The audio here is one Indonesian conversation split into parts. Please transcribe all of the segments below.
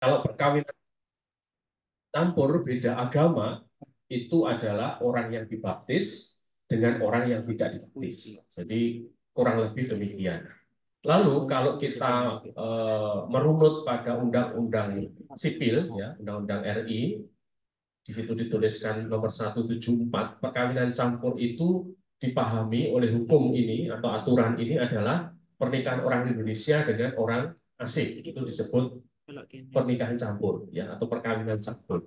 Kalau perkawinan campur beda agama itu adalah orang yang dibaptis dengan orang yang tidak dibaptis. Jadi kurang lebih demikian. Lalu kalau kita merunut pada Undang-Undang Sipil, ya Undang-Undang RI, di situ dituliskan nomor 174, perkawinan campur itu dipahami oleh hukum ini atau aturan ini adalah pernikahan orang Indonesia dengan orang asing. Itu disebut pernikahan campur, ya atau perkawinan campur.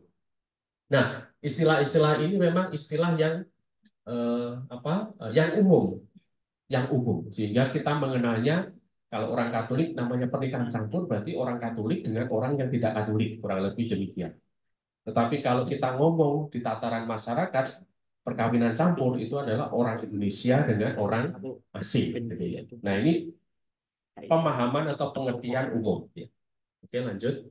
Nah, istilah-istilah ini memang istilah yang yang umum, sehingga kita mengenalnya kalau orang Katolik namanya pernikahan campur berarti orang Katolik dengan orang yang tidak Katolik, kurang lebih demikian. Tetapi kalau kita ngomong di tataran masyarakat, perkawinan campur itu adalah orang Indonesia dengan orang asing. Nah, ini pemahaman atau pengertian umum. Oke, lanjut.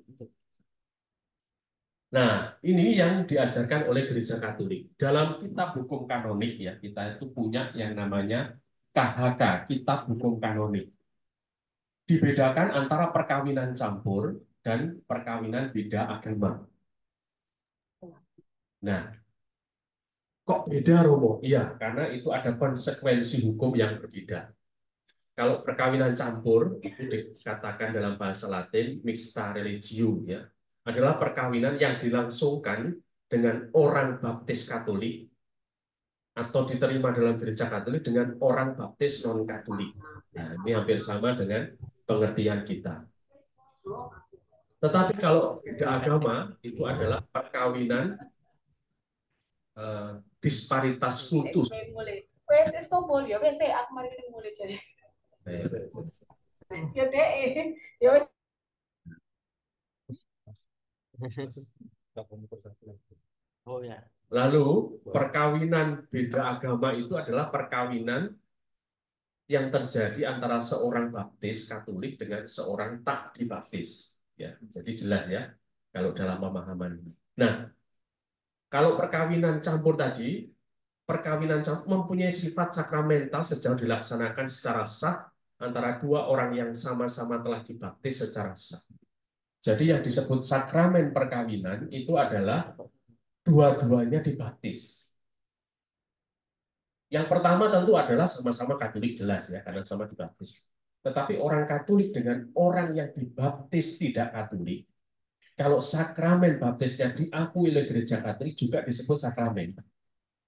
Nah, ini yang diajarkan oleh Gereja Katolik. Dalam kitab hukum kanonik ya, kita itu punya yang namanya KHK, Kitab Hukum Kanonik. Dibedakan antara perkawinan campur dan perkawinan beda agama. Nah, kok beda, Romo? Iya, karena itu ada konsekuensi hukum yang berbeda. Kalau perkawinan campur, itu dikatakan dalam bahasa Latin, mixta religio, ya, adalah perkawinan yang dilangsungkan dengan orang baptis Katolik atau diterima dalam gereja Katolik dengan orang baptis non-Katolik. Nah, ini hampir sama dengan pengertian kita. Tetapi kalau beda agama, itu adalah perkawinan disparitas kultus. Pues esto volvió, ves, aku mari mulai jadi. Ya deh, ya wes. Oh ya. Lalu perkawinan beda agama itu adalah perkawinan yang terjadi antara seorang baptis Katolik dengan seorang tak dibaptis. Ya, jadi jelas ya kalau dalam pemahaman. Nah, kalau perkawinan campur tadi, perkawinan campur mempunyai sifat sakramental sejauh dilaksanakan secara sah antara dua orang yang sama-sama telah dibaptis secara sah. Jadi yang disebut sakramen perkawinan itu adalah dua-duanya dibaptis. Yang pertama tentu adalah sama-sama Katolik jelas ya, karena sama dibaptis. Tetapi orang Katolik dengan orang yang dibaptis tidak Katolik, kalau sakramen baptisnya diakui oleh gereja Katolik juga disebut sakramen.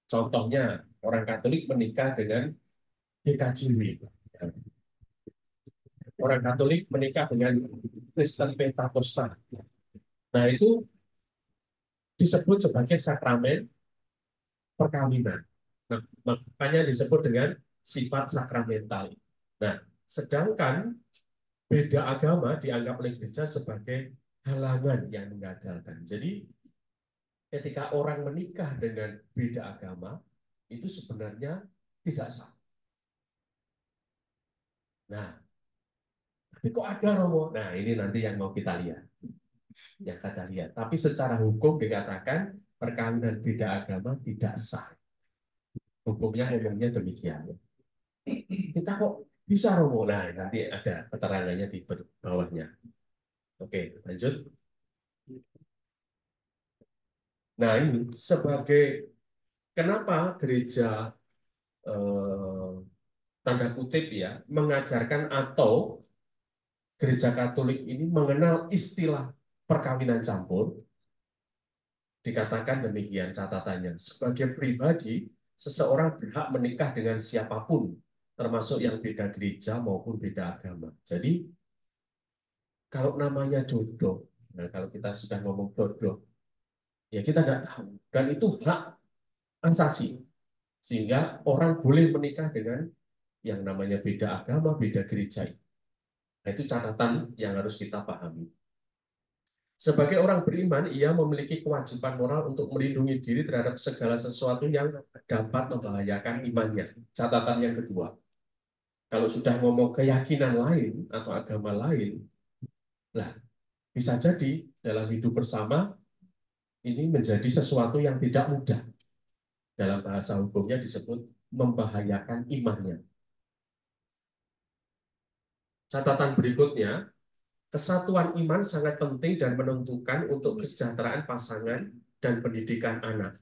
Contohnya, orang Katolik menikah dengan GKJW. Orang Katolik menikah dengan Kristen Pentakosta. Nah, itu disebut sebagai sakramen perkawinan. Nah, makanya disebut dengan sifat sakramental. Nah, sedangkan beda agama dianggap oleh gereja sebagai halangan yang menggagalkan. Jadi, ketika orang menikah dengan beda agama, itu sebenarnya tidak sah. Nah, tapi kok ada, Romo? Nah, ini nanti yang mau kita lihat. Yang kita lihat. Tapi secara hukum dikatakan perkawinan beda agama tidak sah. Hukumnya ngomongnya demikian. Kita kok bisa, Romo? Nah, nanti ada keterangannya di bawahnya. Oke, lanjut. Nah, ini sebagai kenapa gereja tanda kutip ya mengajarkan atau gereja Katolik ini mengenal istilah perkawinan campur, dikatakan demikian catatannya. Sebagai pribadi, seseorang berhak menikah dengan siapapun, termasuk yang beda gereja maupun beda agama. Jadi, kalau namanya jodoh, nah kalau kita sudah ngomong jodoh, ya kita nggak tahu. Dan itu hak asasi. Sehingga orang boleh menikah dengan yang namanya beda agama, beda gereja. Nah, itu catatan yang harus kita pahami. Sebagai orang beriman, ia memiliki kewajiban moral untuk melindungi diri terhadap segala sesuatu yang dapat membahayakan imannya. Catatan yang kedua, kalau sudah ngomong keyakinan lain atau agama lain, lah bisa jadi dalam hidup bersama ini menjadi sesuatu yang tidak mudah. Dalam bahasa hukumnya disebut membahayakan imannya. Catatan berikutnya, Kesatuan iman sangat penting dan menentukan untuk kesejahteraan pasangan dan pendidikan anak.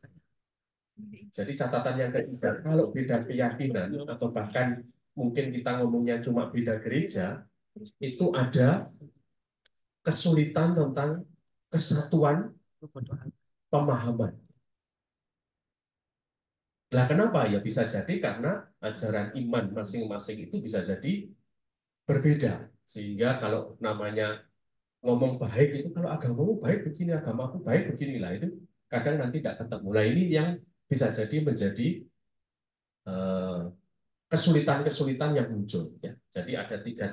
Jadi catatan yang ketiga, kalau beda keyakinan atau bahkan mungkin kita ngomongnya cuma beda gereja, itu ada kesulitan tentang kesatuan pemahaman. Nah, kenapa? Ya bisa jadi karena ajaran iman masing-masing itu bisa jadi berbeda. Sehingga kalau namanya ngomong baik itu, kalau agamamu baik begini, agamaku baik beginilah, itu kadang nanti tidak ketemu. Nah, ini yang bisa jadi menjadi eh, kesulitan-kesulitan yang muncul. Ya. Jadi ada 3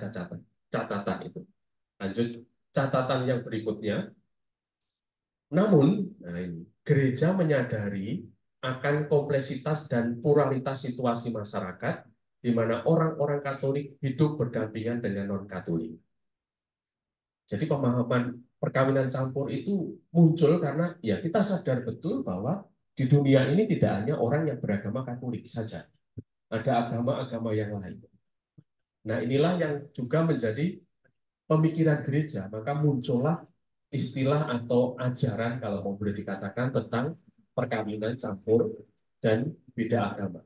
catatan itu. Lanjut catatan yang berikutnya. Namun, nah ini, gereja menyadari akan kompleksitas dan pluralitas situasi masyarakat di mana orang-orang Katolik hidup berdampingan dengan non-Katolik. Jadi pemahaman perkawinan campur itu muncul karena ya kita sadar betul bahwa di dunia ini tidak hanya orang yang beragama Katolik saja, ada agama-agama yang lain. Nah, inilah yang juga menjadi pemikiran gereja, maka muncullah istilah atau ajaran kalau mau boleh dikatakan tentang perkawinan campur dan beda agama.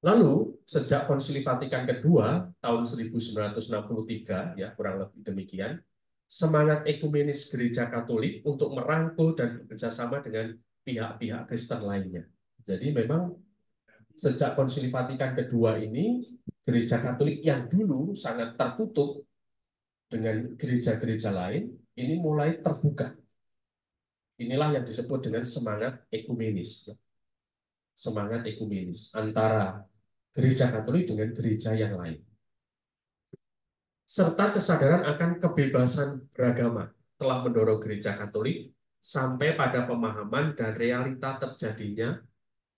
Lalu, sejak Konsili Vatikan kedua tahun 1963, ya kurang lebih demikian, semangat ekumenis Gereja Katolik untuk merangkul dan bekerjasama dengan pihak-pihak Kristen lainnya. Jadi memang sejak Konsili Vatikan kedua ini, Gereja Katolik yang dulu sangat tertutup dengan gereja-gereja lain, ini mulai terbuka. Inilah yang disebut dengan semangat ekumenis. Semangat ekumenis antara gereja Katolik dengan gereja yang lain. Serta kesadaran akan kebebasan beragama telah mendorong gereja Katolik sampai pada pemahaman dan realita terjadinya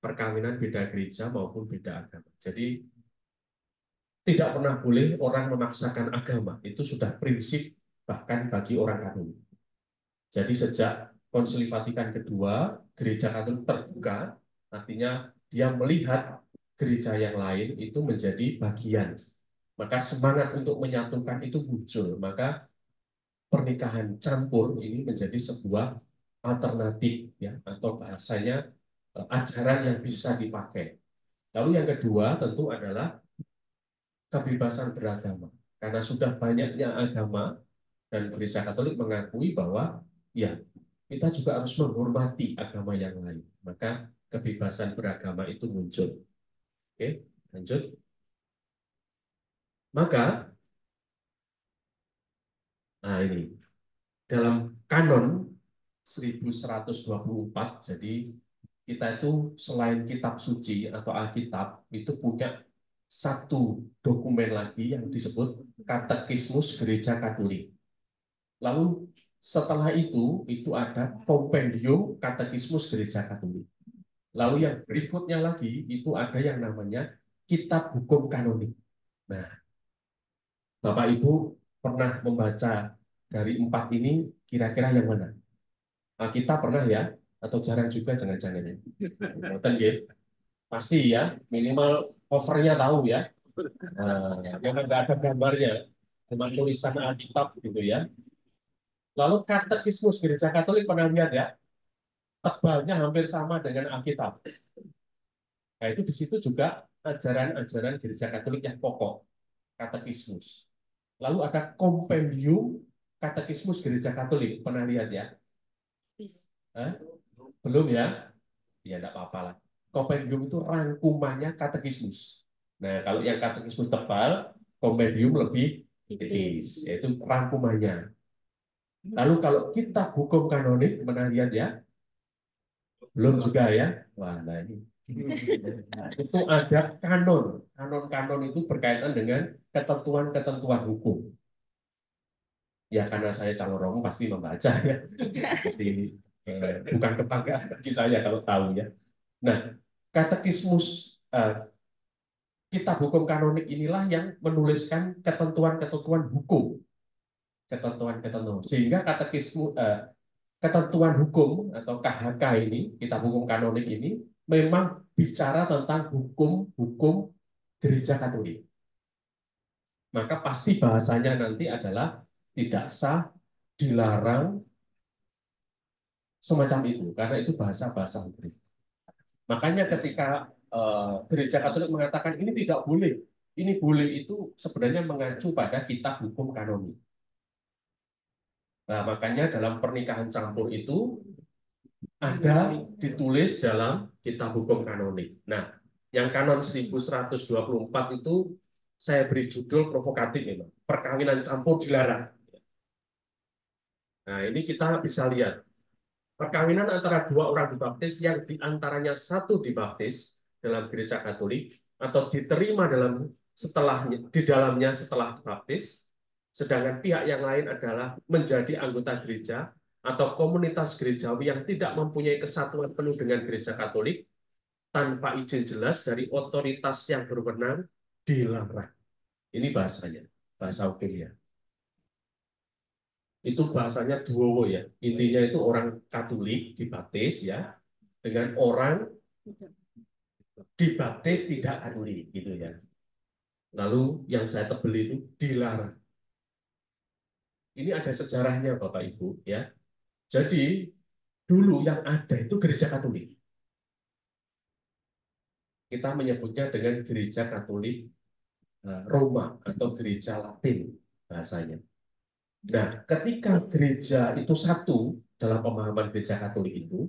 perkawinan beda gereja maupun beda agama. Jadi tidak pernah boleh orang memaksakan agama. Itu sudah prinsip bahkan bagi orang Katolik. Jadi sejak Konsili Vatikan kedua, gereja Katolik terbuka, artinya dia melihat gereja yang lain itu menjadi bagian. Maka semangat untuk menyatukan itu muncul. Maka pernikahan campur ini menjadi sebuah alternatif, ya, atau bahasanya ajaran yang bisa dipakai. Lalu yang kedua tentu adalah kebebasan beragama. Karena sudah banyaknya agama dan gereja Katolik mengakui bahwa ya kita juga harus menghormati agama yang lain. Maka kebebasan beragama itu muncul. Oke, lanjut. Maka, nah ini, dalam kanon 1124, jadi kita itu selain kitab suci atau Alkitab, itu punya satu dokumen lagi yang disebut Katekismus Gereja Katolik. Lalu setelah itu ada Kompendium Katekismus Gereja Katolik. Lalu yang berikutnya lagi itu ada yang namanya Kitab Hukum Kanonik. Nah, Bapak Ibu pernah membaca dari 4 ini kira-kira yang mana? Kita pernah ya? Atau jarang juga jangan-jangan ya? Pasti ya, minimal covernya tahu ya. Nah, yang nggak ada gambarnya, cuma tulisan Alkitab gitu ya. Lalu Katekismus Gereja Katolik pernah lihat ya? Tebalnya hampir sama dengan Alkitab. Nah, itu di situ juga ajaran-ajaran Gereja Katolik yang pokok, katekismus. Lalu ada kompendium katekismus Gereja Katolik, pernah lihat ya? Eh? Belum ya? Ya, enggak apa-apa lah. Kompendium itu rangkumannya katekismus. Nah, kalau yang katekismus tebal, kompendium lebih tipis, yaitu rangkumannya. Lalu kalau kitab hukum kanonik, pernah lihat ya? Belum juga ya? Wah, nah ini. Itu ada kanon. Kanon-kanon itu berkaitan dengan ketentuan-ketentuan hukum. Ya karena saya calon romo pasti membaca ya. Jadi bukan kebanggaan bagi saya kalau tahu ya. Nah, katekismus kitab hukum kanonik inilah yang menuliskan ketentuan-ketentuan hukum, ketentuan-ketentuan. Sehingga katekismus ketentuan hukum atau KHK ini, kitab hukum kanonik ini memang bicara tentang hukum-hukum gereja Katolik. maka pasti bahasanya nanti adalah tidak sah, dilarang, semacam itu, karena itu bahasa-bahasa hukum. Makanya ketika gereja Katolik mengatakan ini tidak boleh, ini boleh, itu sebenarnya mengacu pada kitab hukum kanoni. Nah, makanya dalam pernikahan campur itu ada ditulis dalam kitab hukum kanonik. Nah, yang kanon 1124 itu saya beri judul provokatif memang. Perkawinan campur dilarang. Nah, ini kita bisa lihat. Perkawinan antara dua orang dibaptis yang diantaranya satu dibaptis dalam gereja Katolik atau diterima dalam setelahnya di dalamnya setelah dibaptis, sedangkan pihak yang lain adalah menjadi anggota gereja atau komunitas gerejawi yang tidak mempunyai kesatuan penuh dengan gereja Katolik tanpa izin jelas dari otoritas yang berwenang dilarang. Ini bahasanya, bahasa hukumnya. Itu bahasanya duowo ya. Intinya itu orang Katolik dibaptis ya dengan orang dibaptis tidak Katolik gitu ya. Lalu yang saya tebel itu dilarang. Ini ada sejarahnya Bapak Ibu ya. Jadi dulu yang ada itu gereja Katolik. Kita menyebutnya dengan gereja Katolik Roma atau gereja Latin bahasanya. Nah, ketika gereja itu satu dalam pemahaman gereja Katolik itu,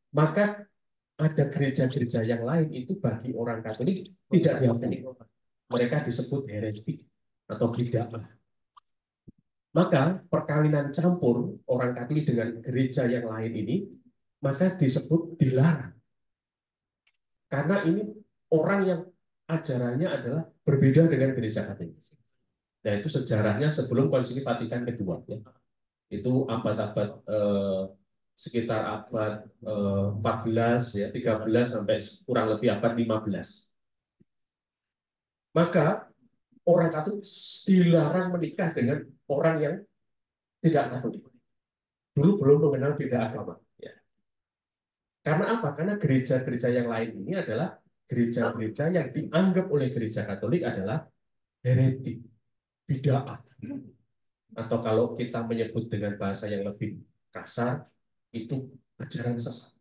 maka ada gereja-gereja yang lain itu bagi orang Katolik tidak diakui. Mereka disebut heretik atau bid'ah. Maka perkawinan campur orang Katolik dengan gereja yang lain ini maka disebut dilarang. Karena ini orang yang ajarannya adalah berbeda dengan gereja Katolik. Nah, itu sejarahnya sebelum Konsili Vatikan kedua. Ya. Itu abad-abad sekitar abad 14 ya 13 sampai kurang lebih abad 15. Maka orang Katolik dilarang menikah dengan orang yang tidak Katolik. Dulu belum mengenal beda agama. Ya. Karena apa? Karena gereja-gereja yang lain ini adalah gereja-gereja yang dianggap oleh gereja Katolik adalah heretik, bid'ah. Atau kalau kita menyebut dengan bahasa yang lebih kasar, itu ajaran sesat.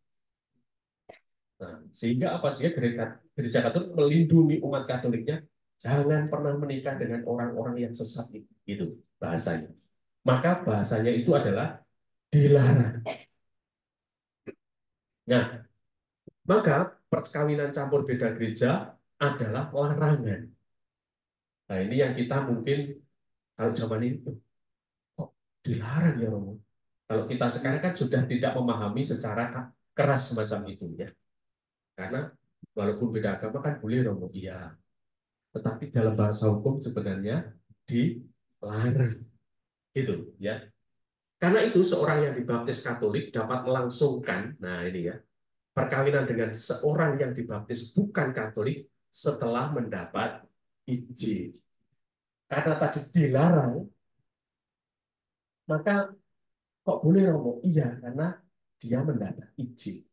Nah, sehingga apa sih gereja Katolik melindungi umat Katoliknya jangan pernah menikah dengan orang-orang yang sesat itu bahasanya. Maka bahasanya itu adalah dilarang. Nah, maka perkawinan campur beda gereja adalah larangan. Nah, ini yang kita mungkin kalau zaman ini kok dilarang ya Romo. Kalau kita sekarang kan sudah tidak memahami secara keras semacam itu ya. Karena walaupun beda agama kan boleh Romo. Iya. Tetapi dalam bahasa hukum sebenarnya dilarang. Gitu ya. Karena itu seorang yang dibaptis Katolik dapat melangsungkan, nah ini ya, perkawinan dengan seorang yang dibaptis bukan Katolik setelah mendapat izin. Karena tadi dilarang, maka kok boleh Romo? Iya, karena dia mendapat izin.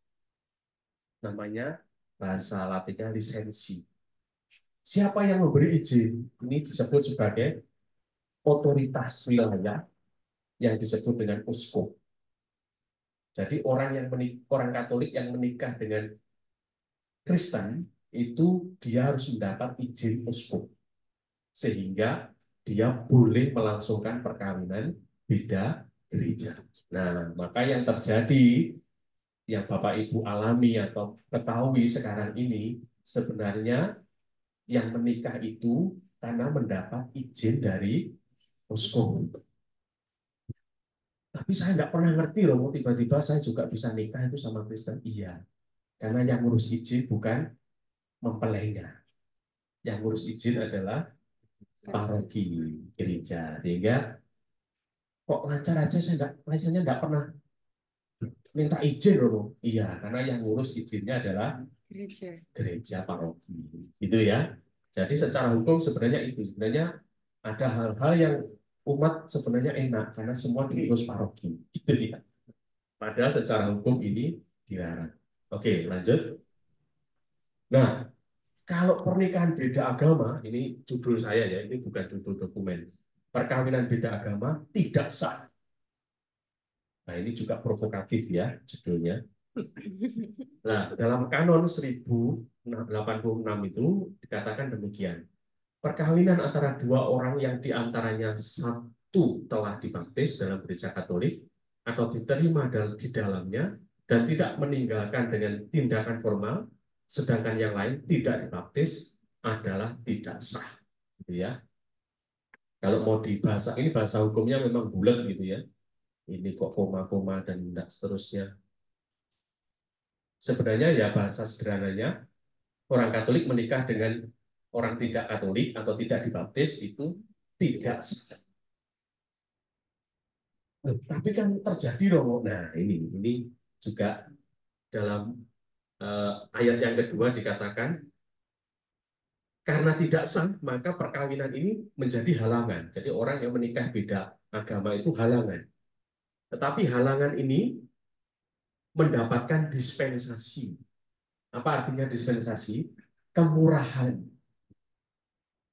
Namanya bahasa Latinnya lisensi. Siapa yang memberi izin? Ini disebut sebagai otoritas wilayah yang disebut dengan uskup. Jadi orang Katolik yang menikah dengan Kristen itu dia harus mendapat izin uskup sehingga dia boleh melangsungkan perkawinan beda gereja. Nah, maka yang terjadi yang Bapak Ibu alami atau ketahui sekarang ini sebenarnya yang menikah itu karena mendapat izin dari uskup. Tapi saya nggak pernah ngerti loh, tiba-tiba saya juga bisa nikah itu sama Kristen. Iya, karena yang ngurus izin bukan mempelainya. Yang ngurus izin adalah paroki gereja. Sehingga kok lancar aja saya nggak pernah minta izin loh. Iya, karena yang ngurus izinnya adalah gereja paroki. Gitu ya. Jadi secara hukum sebenarnya itu. Sebenarnya ada hal-hal yang umat sebenarnya enak karena semua diurus paroki. Gitu ya. Padahal secara hukum ini dilarang. Oke, lanjut. Nah, Kalau pernikahan beda agama, ini judul saya ya, ini bukan judul dokumen. Perkawinan beda agama tidak sah. Nah, ini juga provokatif ya judulnya. Nah, dalam kanon 1086 itu dikatakan demikian. Perkawinan antara dua orang yang diantaranya satu telah dibaptis dalam gereja Katolik atau diterima di dalamnya dan tidak meninggalkan dengan tindakan formal, sedangkan yang lain tidak dibaptis adalah tidak sah. Gitu ya. Kalau mau dibahasa, ini bahasa hukumnya memang bulat gitu ya. Ini kok koma-koma dan tidak seterusnya. Sebenarnya ya bahasa sederhananya, orang Katolik menikah dengan orang tidak Katolik atau tidak dibaptis itu tidak sah. Tapi kan terjadi dong. Nah, ini juga dalam ayat yang kedua dikatakan karena tidak sah maka perkawinan ini menjadi halangan. Jadi orang yang menikah beda agama itu halangan. Tetapi halangan ini mendapatkan dispensasi. Apa artinya dispensasi? Kemurahan.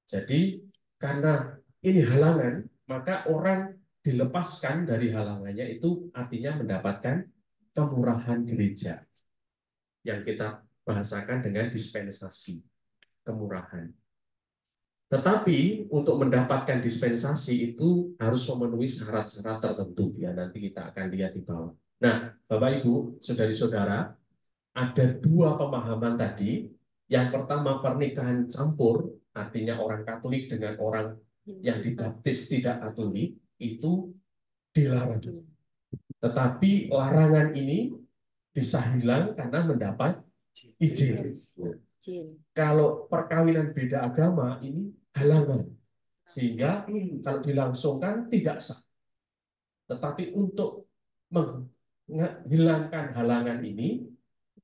Jadi karena ini halangan, maka orang dilepaskan dari halangannya itu artinya mendapatkan kemurahan gereja yang kita bahasakan dengan dispensasi, kemurahan. Tetapi untuk mendapatkan dispensasi itu harus memenuhi syarat-syarat tertentu ya, nanti kita akan lihat di bawah. Nah, Bapak Ibu, saudari-saudara, ada dua pemahaman tadi. Yang pertama pernikahan campur, artinya orang Katolik dengan orang yang dibaptis tidak Katolik itu dilarang. Tetapi larangan ini bisa hilang karena mendapat izin. Kalau perkawinan beda agama ini halangan, sehingga kalau dilangsungkan tidak sah. Tetapi untuk menghilangkan halangan ini,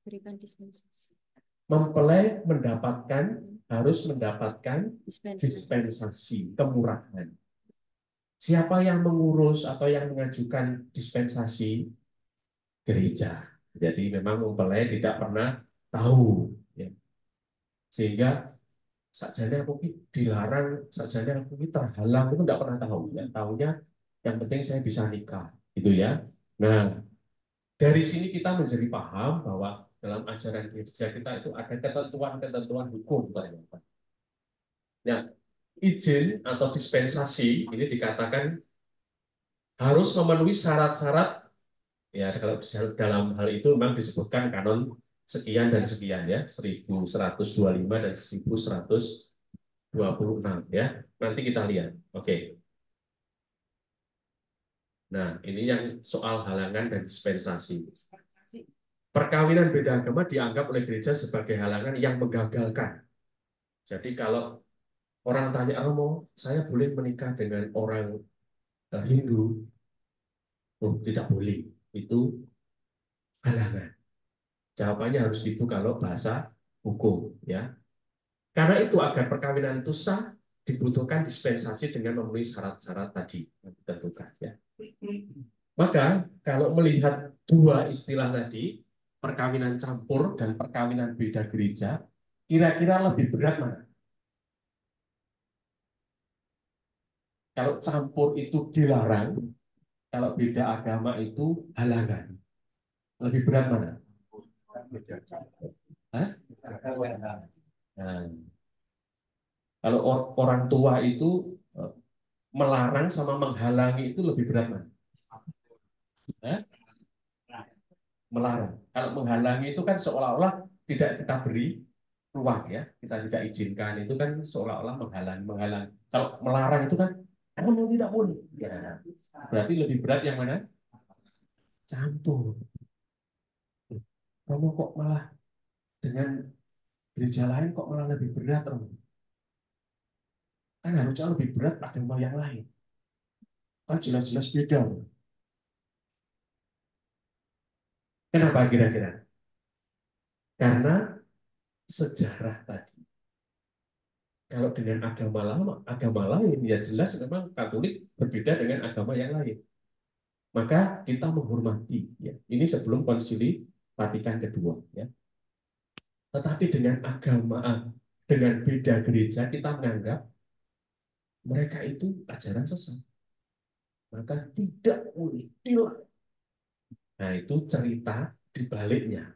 Berikan dispensasi. mempelai harus mendapatkan dispensasi, kemurahan. Siapa yang mengurus atau yang mengajukan dispensasi? Gereja. Jadi memang mempelai tidak pernah tahu, ya. Sehingga sakjane aku dilarang, sakjane aku terhalang itu tidak pernah tahu. Ya. Tahunya yang penting saya bisa nikah, gitu ya. Nah, dari sini kita menjadi paham bahwa dalam ajaran gereja kita itu ada ketentuan-ketentuan hukum ternyata. Nah, izin atau dispensasi ini dikatakan harus memenuhi syarat-syarat. Ya, kalau dalam hal itu memang disebutkan kanon sekian dan sekian ya, 1125 dan 1126 ya. Nanti kita lihat. Oke. Nah, ini yang soal halangan dan dispensasi. Perkawinan beda agama dianggap oleh gereja sebagai halangan yang menggagalkan. Jadi kalau orang tanya, oh, mau saya boleh menikah dengan orang Hindu? Oh, tidak boleh. Itu halangan. Jawabannya harus gitu kalau bahasa hukum, ya. Karena itu agar perkawinan itu sah dibutuhkan dispensasi dengan memenuhi syarat-syarat tadi yang ditentukan, ya. Maka kalau melihat dua istilah tadi, perkawinan campur dan perkawinan beda gereja, kira-kira lebih berat mana? Kalau campur itu dilarang, kalau beda agama itu halangan. Lebih berat mana? Hah? Nah, kalau orang tua itu melarang sama menghalangi itu lebih berat mana? Hah? Melarang. Kalau menghalangi itu kan seolah-olah tidak kita beri ruang ya, kita tidak izinkan, itu kan seolah-olah menghalang. Kalau melarang itu kan kamu tidak boleh. Ya, berarti lebih berat yang mana? Campur. Kamu kok malah dengan gereja lain kok malah lebih berat, Romo? Kan harusnya lebih berat agama yang lain. Kan jelas-jelas beda. Kenapa kira-kira? Karena sejarah tadi. Kalau dengan agama lain, ya jelas memang Katolik berbeda dengan agama yang lain. Maka kita menghormati. Ya. Ini sebelum Konsili Vatikan kedua. Ya. Tetapi dengan agama dengan beda gereja kita menganggap mereka itu ajaran sesat. Maka tidak boleh dilarang. Nah, itu cerita di baliknya.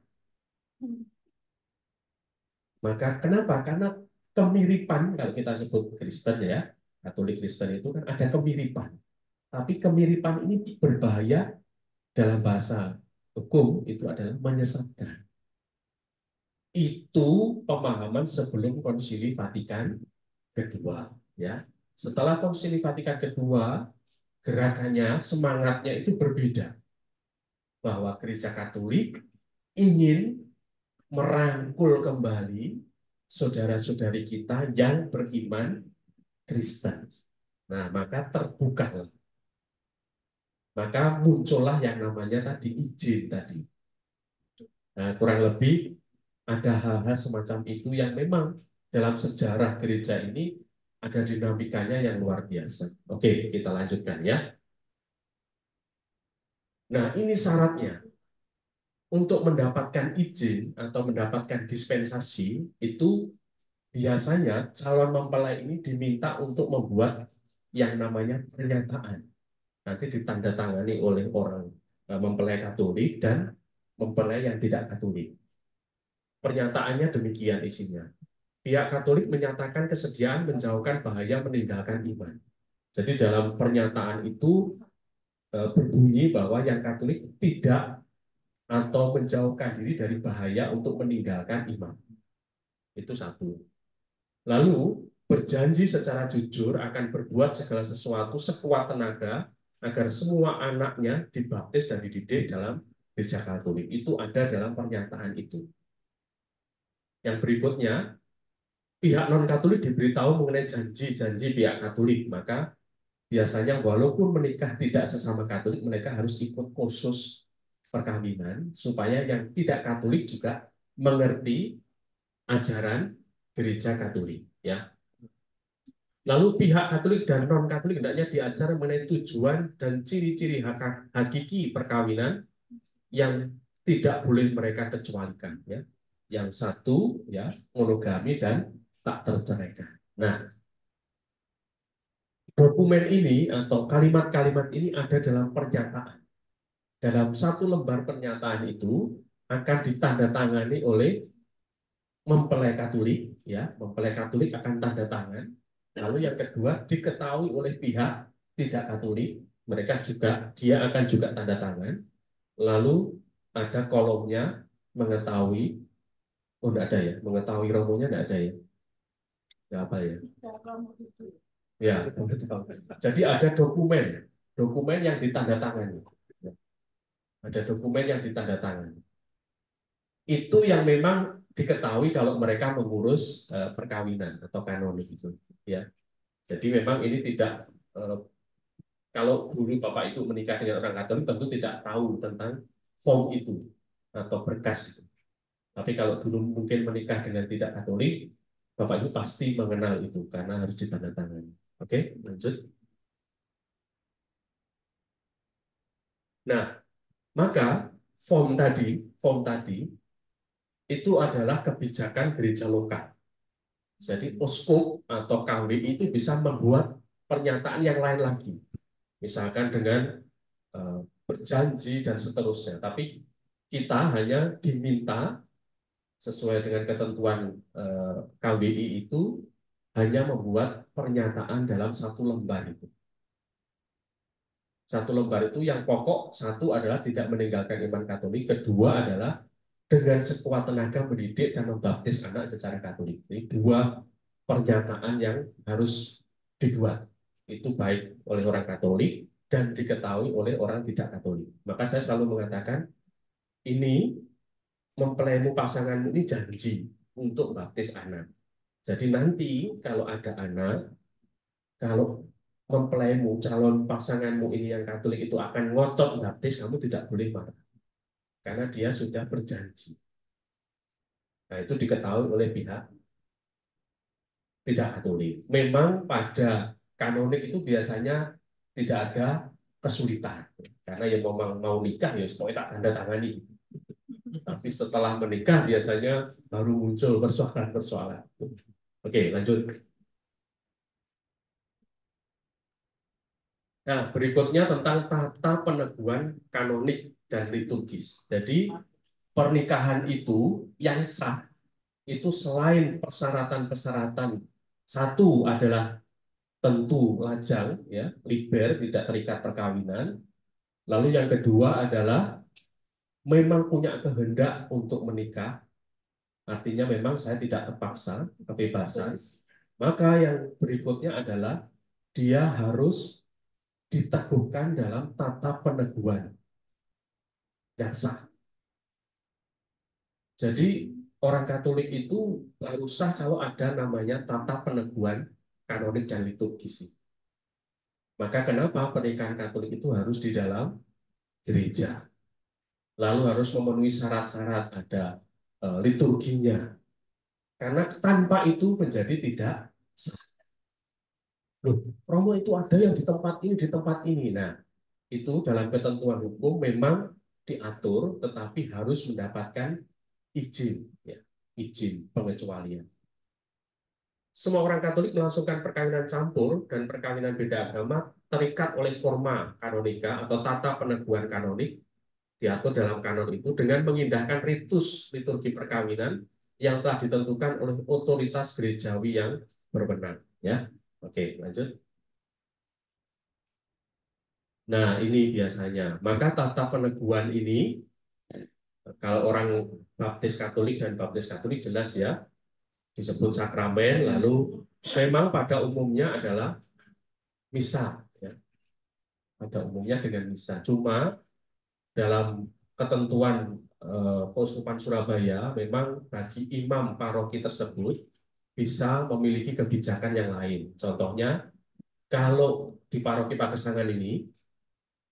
Maka kenapa? Karena kemiripan, kalau kita sebut Kristen ya, Katolik Kristen itu kan ada kemiripan. Tapi kemiripan ini berbahaya dalam bahasa hukum itu adalah menyesatkan. Itu pemahaman sebelum Konsili Vatikan kedua. Ya, setelah Konsili Vatikan kedua, gerakannya, semangatnya itu berbeda. Bahwa Gereja Katolik ingin merangkul kembali saudara-saudari kita yang beriman Kristen. Nah, maka terbuka. Maka muncullah yang namanya tadi izin tadi. Nah, kurang lebih ada hal-hal semacam itu yang memang dalam sejarah gereja ini ada dinamikanya yang luar biasa. Oke, kita lanjutkan ya. Nah, ini syaratnya. Untuk mendapatkan izin atau mendapatkan dispensasi, itu biasanya calon mempelai ini diminta untuk membuat yang namanya pernyataan. Nanti ditandatangani oleh orang mempelai Katolik dan mempelai yang tidak Katolik. Pernyataannya demikian isinya. Pihak Katolik menyatakan kesediaan menjauhkan bahaya meninggalkan iman. Jadi dalam pernyataan itu berbunyi bahwa yang Katolik tidak atau menjauhkan diri dari bahaya untuk meninggalkan iman. Itu satu. Lalu berjanji secara jujur akan berbuat segala sesuatu sekuat tenaga agar semua anaknya dibaptis dan dididik dalam Gereja Katolik. Itu ada dalam pernyataan itu. Yang berikutnya, pihak non-Katolik diberitahu mengenai janji-janji pihak Katolik. Maka biasanya walaupun menikah tidak sesama Katolik, mereka harus ikut kursus perkawinan supaya yang tidak Katolik juga mengerti ajaran Gereja Katolik. Ya. Lalu pihak Katolik dan non-Katolik hendaknya diajar mengenai tujuan dan ciri-ciri hakiki perkawinan yang tidak boleh mereka kecualikan. Ya. Yang satu, ya, monogami dan tak terceraikan. Nah, dokumen ini atau kalimat-kalimat ini ada dalam pernyataan. Dalam satu lembar pernyataan itu akan ditandatangani oleh mempelai Katolik, ya, mempelai Katolik akan tanda tangan. Lalu yang kedua diketahui oleh pihak tidak Katolik, dia akan juga tanda tangan. Lalu ada kolomnya mengetahui, oh enggak ada ya, mengetahui romonya enggak ada ya, ya apa ya? Ya, jadi ada dokumen yang ditandatangani. Ada dokumen yang ditandatangani. Itu yang memang diketahui kalau mereka mengurus perkawinan atau kanonik itu, ya. Jadi memang ini tidak kalau dulu Bapak Ibu menikah dengan orang Katolik tentu tidak tahu tentang form itu atau berkas itu. Tapi kalau dulu mungkin menikah dengan tidak Katolik, Bapak Ibu pasti mengenal itu karena harus ditandatangani. Oke, lanjut. Nah, maka form tadi itu adalah kebijakan gereja lokal. Jadi uskup atau KWI itu bisa membuat pernyataan yang lain lagi. Misalkan dengan berjanji dan seterusnya. Tapi kita hanya diminta sesuai dengan ketentuan KWI itu hanya membuat pernyataan dalam satu lembar itu. Satu lembar itu yang pokok, satu adalah tidak meninggalkan iman Katolik, kedua adalah dengan sekuat tenaga mendidik dan membaptis anak secara Katolik. Ini dua pernyataan yang harus dibuat. Itu baik oleh orang Katolik dan diketahui oleh orang tidak Katolik. Maka saya selalu mengatakan, ini mempelaimu pasanganmu ini janji untuk baptis anak. Jadi nanti kalau ada anak, kalau mempelaimu, calon pasanganmu ini yang Katolik itu akan ngotot baptis, kamu tidak boleh marah. Karena dia sudah berjanji. Nah, itu diketahui oleh pihak tidak Katolik. Memang pada kanonik itu biasanya tidak ada kesulitan. Karena yang mau nikah, ya pokoknya tak tanda tangani. Tapi setelah menikah biasanya baru muncul persoalan-persoalan. Oke, lanjut. Nah, berikutnya tentang tata peneguhan kanonik dan liturgis. Jadi, pernikahan itu yang sah itu selain persyaratan-persyaratan, satu adalah tentu lajang, ya, liber, tidak terikat perkawinan. Lalu yang kedua adalah memang punya kehendak untuk menikah, artinya memang saya tidak terpaksa, kebebasan. Maka yang berikutnya adalah dia harus diteguhkan dalam tata peneguhan yang sah. Jadi orang Katolik itu baru sah kalau ada namanya tata peneguhan kanonik dan liturgis. Maka kenapa pernikahan Katolik itu harus di dalam gereja? Lalu harus memenuhi syarat-syarat, ada liturginya. Karena tanpa itu menjadi tidak sah. Loh, Romo itu ada yang di tempat ini, di tempat ini. Nah, itu dalam ketentuan hukum memang diatur, tetapi harus mendapatkan izin, ya, izin pengecualian. Semua orang Katolik melangsungkan perkawinan campur dan perkawinan beda agama terikat oleh forma kanonika atau tata peneguhan kanonik diatur dalam kanon itu dengan mengindahkan ritus liturgi perkawinan yang telah ditentukan oleh otoritas gerejawi yang berwenang. Ya, oke, lanjut. Nah, ini biasanya. Maka tata peneguhan ini, kalau orang Baptis Katolik dan Baptis Katolik jelas ya, disebut sakramen, lalu memang pada umumnya adalah misa. Ya. Pada umumnya dengan misa. Cuma dalam ketentuan Keuskupan Surabaya, memang bagi imam paroki tersebut bisa memiliki kebijakan yang lain. Contohnya, kalau di paroki Pagesangan ini,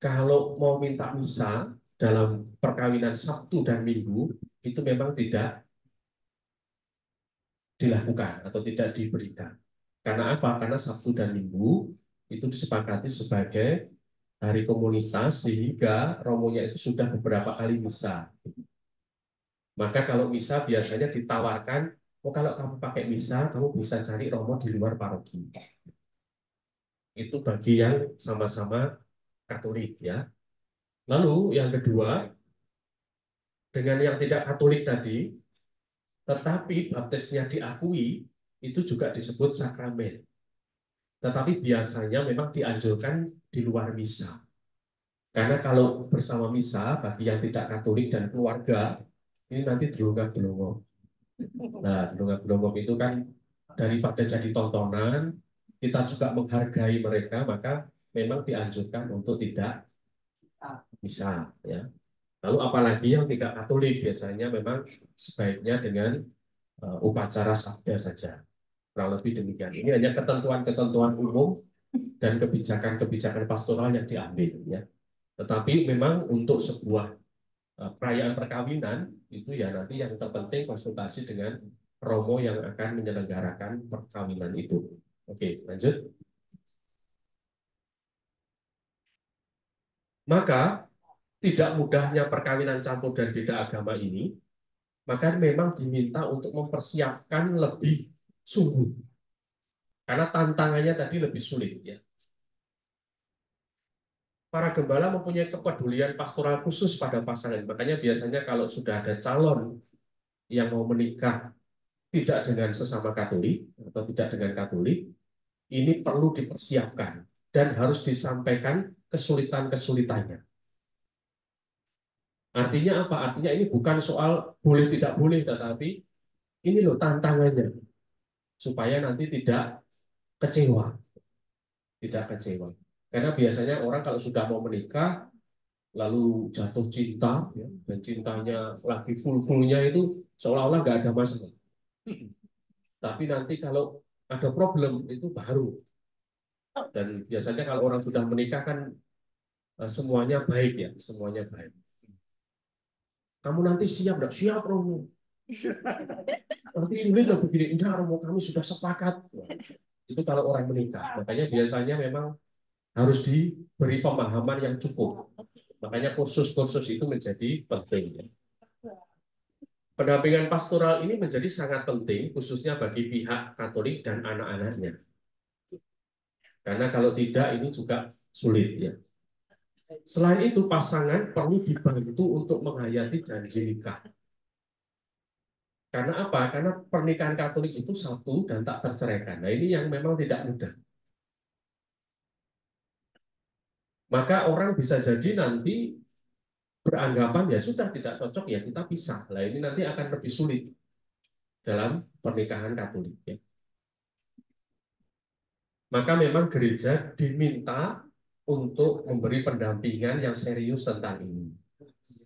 kalau mau minta misa dalam perkawinan Sabtu dan Minggu, itu memang tidak dilakukan atau tidak diberikan. Karena apa? Karena Sabtu dan Minggu itu disepakati sebagai hari komunitas, sehingga romonya itu sudah beberapa kali misa. Maka kalau misa biasanya ditawarkan, oh kalau kamu pakai misa, kamu bisa cari romo di luar paroki. Itu bagi yang sama-sama Katolik, ya. Lalu yang kedua, dengan yang tidak Katolik tadi, tetapi baptisnya diakui, itu juga disebut sakramen. Tetapi biasanya memang dianjurkan di luar misa. Karena kalau bersama misa, bagi yang tidak Katolik dan keluarga, ini nanti delungan-delungan. Nah, delungan-delungan itu kan daripada jadi tontonan, kita juga menghargai mereka, maka memang dianjurkan untuk tidak misa. Ya. Lalu apalagi yang tidak Katolik, biasanya memang sebaiknya dengan upacara sabda saja. Kurang lebih demikian. Ini hanya ketentuan-ketentuan umum dan kebijakan-kebijakan pastoral yang diambil, ya. Tetapi memang untuk sebuah perayaan perkawinan itu ya nanti yang terpenting konsultasi dengan romo yang akan menyelenggarakan perkawinan itu. Oke, lanjut. Maka tidak mudahnya perkawinan campur dan beda agama ini, maka memang diminta untuk mempersiapkan lebih sungguh. Karena tantangannya tadi lebih sulit, ya. Para gembala mempunyai kepedulian pastoral khusus pada pasangan. Makanya biasanya kalau sudah ada calon yang mau menikah tidak dengan sesama Katolik atau tidak dengan Katolik, ini perlu dipersiapkan dan harus disampaikan kesulitan-kesulitannya. Artinya apa? Artinya ini bukan soal boleh tidak boleh, tetapi ini loh tantangannya supaya nanti tidak kecewa, tidak kecewa. Karena biasanya orang kalau sudah mau menikah lalu jatuh cinta, ya, dan cintanya lagi full-fullnya itu seolah-olah nggak ada masalah. Tapi nanti kalau ada problem itu baru. Dan biasanya kalau orang sudah menikah kan semuanya baik, ya, semuanya baik. Kamu nanti siap nggak? Siap, Romo. Nanti sulit loh begini. Enggak, Romo, kami sudah sepakat. Itu kalau orang menikah. Makanya biasanya memang harus diberi pemahaman yang cukup. Makanya kursus-kursus itu menjadi penting. Pendampingan pastoral ini menjadi sangat penting, khususnya bagi pihak Katolik dan anak-anaknya. Karena kalau tidak, ini juga sulit ya. Selain itu, pasangan perlu dibantu untuk menghayati janji nikah. Karena apa? Karena pernikahan Katolik itu satu dan tak terceraikan. Nah, ini yang memang tidak mudah. Maka orang bisa jadi nanti beranggapan ya sudah tidak cocok ya kita pisah. Nah, ini nanti akan lebih sulit dalam pernikahan Katolik ya. Maka memang gereja diminta untuk memberi pendampingan yang serius tentang ini.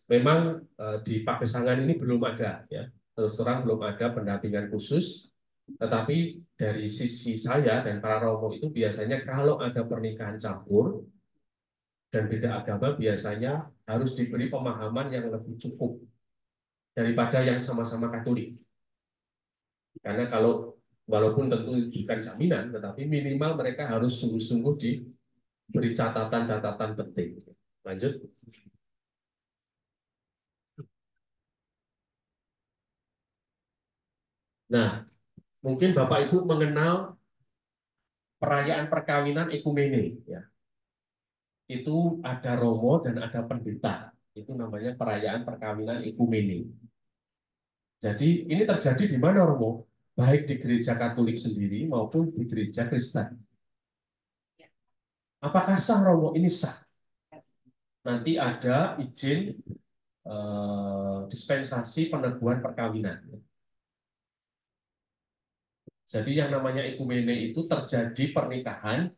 Memang di Pagesangan ini belum ada ya. Terus terang belum ada pendampingan khusus, tetapi dari sisi saya dan para romo itu biasanya kalau ada pernikahan campur dan beda agama biasanya harus diberi pemahaman yang lebih cukup daripada yang sama-sama Katolik. Karena kalau walaupun tentu bukan jaminan, tetapi minimal mereka harus sungguh-sungguh diberi catatan-catatan penting. Lanjut. Nah, mungkin Bapak Ibu mengenal perayaan perkawinan ekumene, ya. Itu ada romo dan ada pendeta. Itu namanya perayaan perkawinan ekumene. Jadi ini terjadi di mana, romo? Baik di gereja Katolik sendiri maupun di gereja Kristen. Apakah sah, romo? Ini sah. Nanti ada izin dispensasi peneguhan perkawinan. Jadi yang namanya ekumene itu terjadi pernikahan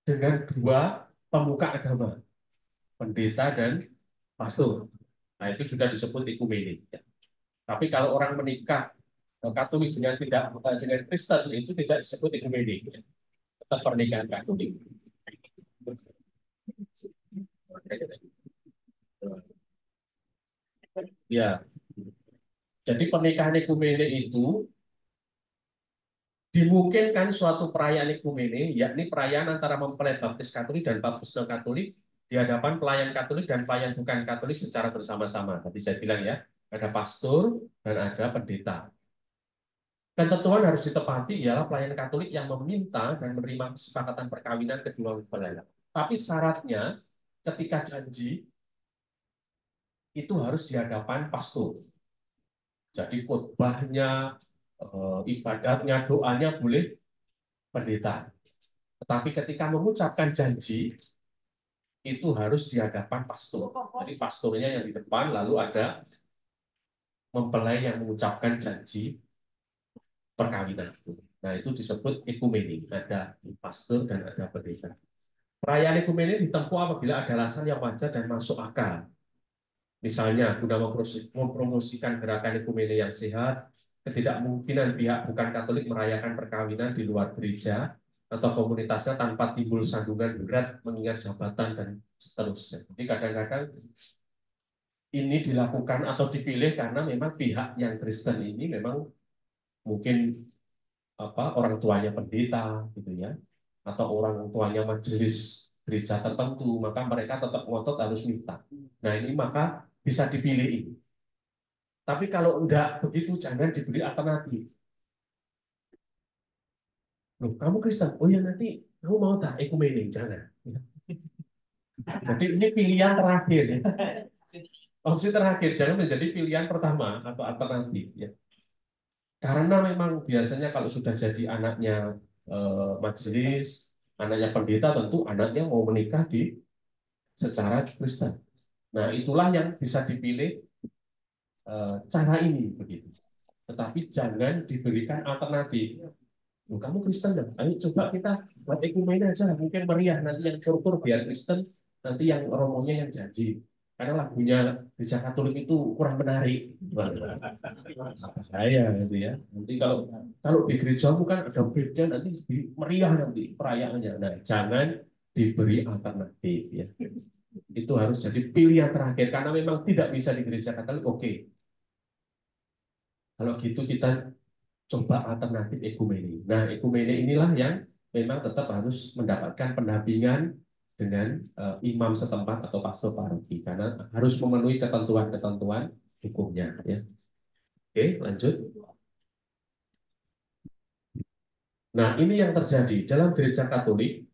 dengan dua pemuka agama, pendeta dan pastor. Nah, itu sudah disebut ekumene. Tapi kalau orang menikah Katolik dengan tidak dengan Kristen itu tidak disebut ekumene. Tetap pernikahan Katolik. Ya. Jadi pernikahan ekumene itu dimungkinkan suatu perayaan ekumene, yakni perayaan antara mempelai baptis Katolik dan baptis non-Katolik di hadapan pelayan Katolik dan pelayan bukan Katolik secara bersama-sama. Tadi saya bilang ya, ada pastor dan ada pendeta. Ketentuan harus ditepati ialah pelayan Katolik yang meminta dan menerima kesepakatan perkawinan kedua mempelai. Tapi syaratnya ketika janji itu harus di hadapan pastor. Jadi khotbahnya, ibadatnya, doanya boleh pendeta. Tetapi ketika mengucapkan janji, itu harus di hadapan pastor. Jadi pastornya yang di depan, lalu ada mempelai yang mengucapkan janji perkawinan. Nah, itu disebut ekumene. Ada pastor dan ada pendeta. Perayaan ekumene ditempuh apabila ada alasan yang wajar dan masuk akal. Misalnya, guna mempromosikan gerakan ekumene yang sehat, ketidakmungkinan pihak bukan Katolik merayakan perkawinan di luar gereja, atau komunitasnya tanpa timbul sandungan berat mengingat jabatan dan seterusnya. Jadi kadang-kadang ini dilakukan atau dipilih karena memang pihak yang Kristen ini memang mungkin orang tuanya pendeta gitu ya, atau orang tuanya majelis gereja tertentu, maka mereka tetap ngotot harus minta. Nah ini maka bisa dipilih ini. Tapi kalau enggak begitu jangan diberi alternatif. Loh, kamu Kristen? Oh ya nanti kamu mau tak ekumene? Jangan. Jadi ini pilihan terakhir ya. Opsi terakhir, jangan menjadi pilihan pertama atau alternatif ya. Karena memang biasanya kalau sudah jadi anaknya majelis, anaknya pendeta, tentu anaknya mau menikah di secara Kristen. Nah, itulah yang bisa dipilih cara ini begitu. Tetapi jangan diberikan alternatif. Loh, kamu Kristen dong? Ayo coba kita buat ekumene aja, mungkin meriah. Nanti yang tur-tur biar Kristen, nanti yang romonya yang janji. Karena lagunya gereja Katolik itu kurang menarik. Saya gitu ya. Nanti kalau di gereja bukan ada beda, nanti lebih meriah nanti perayaannya. Nah, jangan diberi alternatif ya. Itu harus jadi pilihan terakhir karena memang tidak bisa di gereja Katolik. Oke. Kalau gitu kita coba alternatif ekumene. Nah, ekumene inilah yang memang tetap harus mendapatkan pendampingan dengan imam setempat atau pastor paroki karena harus memenuhi ketentuan-ketentuan hukumnya ya. Oke, lanjut. Nah, ini yang terjadi dalam gereja Katolik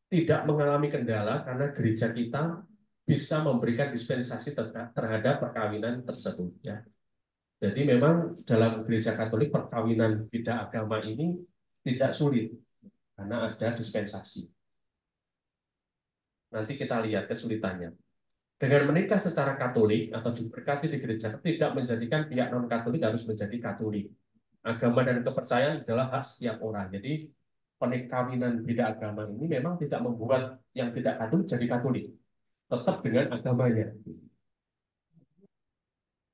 tidak mengalami kendala karena gereja kita bisa memberikan dispensasi terhadap perkawinan tersebut. Ya. Jadi memang dalam gereja Katolik perkawinan beda agama ini tidak sulit karena ada dispensasi. Nanti kita lihat kesulitannya. Dengan menikah secara Katolik atau diberkati di gereja tidak menjadikan pihak non-Katolik harus menjadi Katolik. Agama dan kepercayaan adalah hak setiap orang. Jadi perkawinan beda agama ini memang tidak membuat yang tidak Katolik jadi Katolik. Tetap dengan agamanya.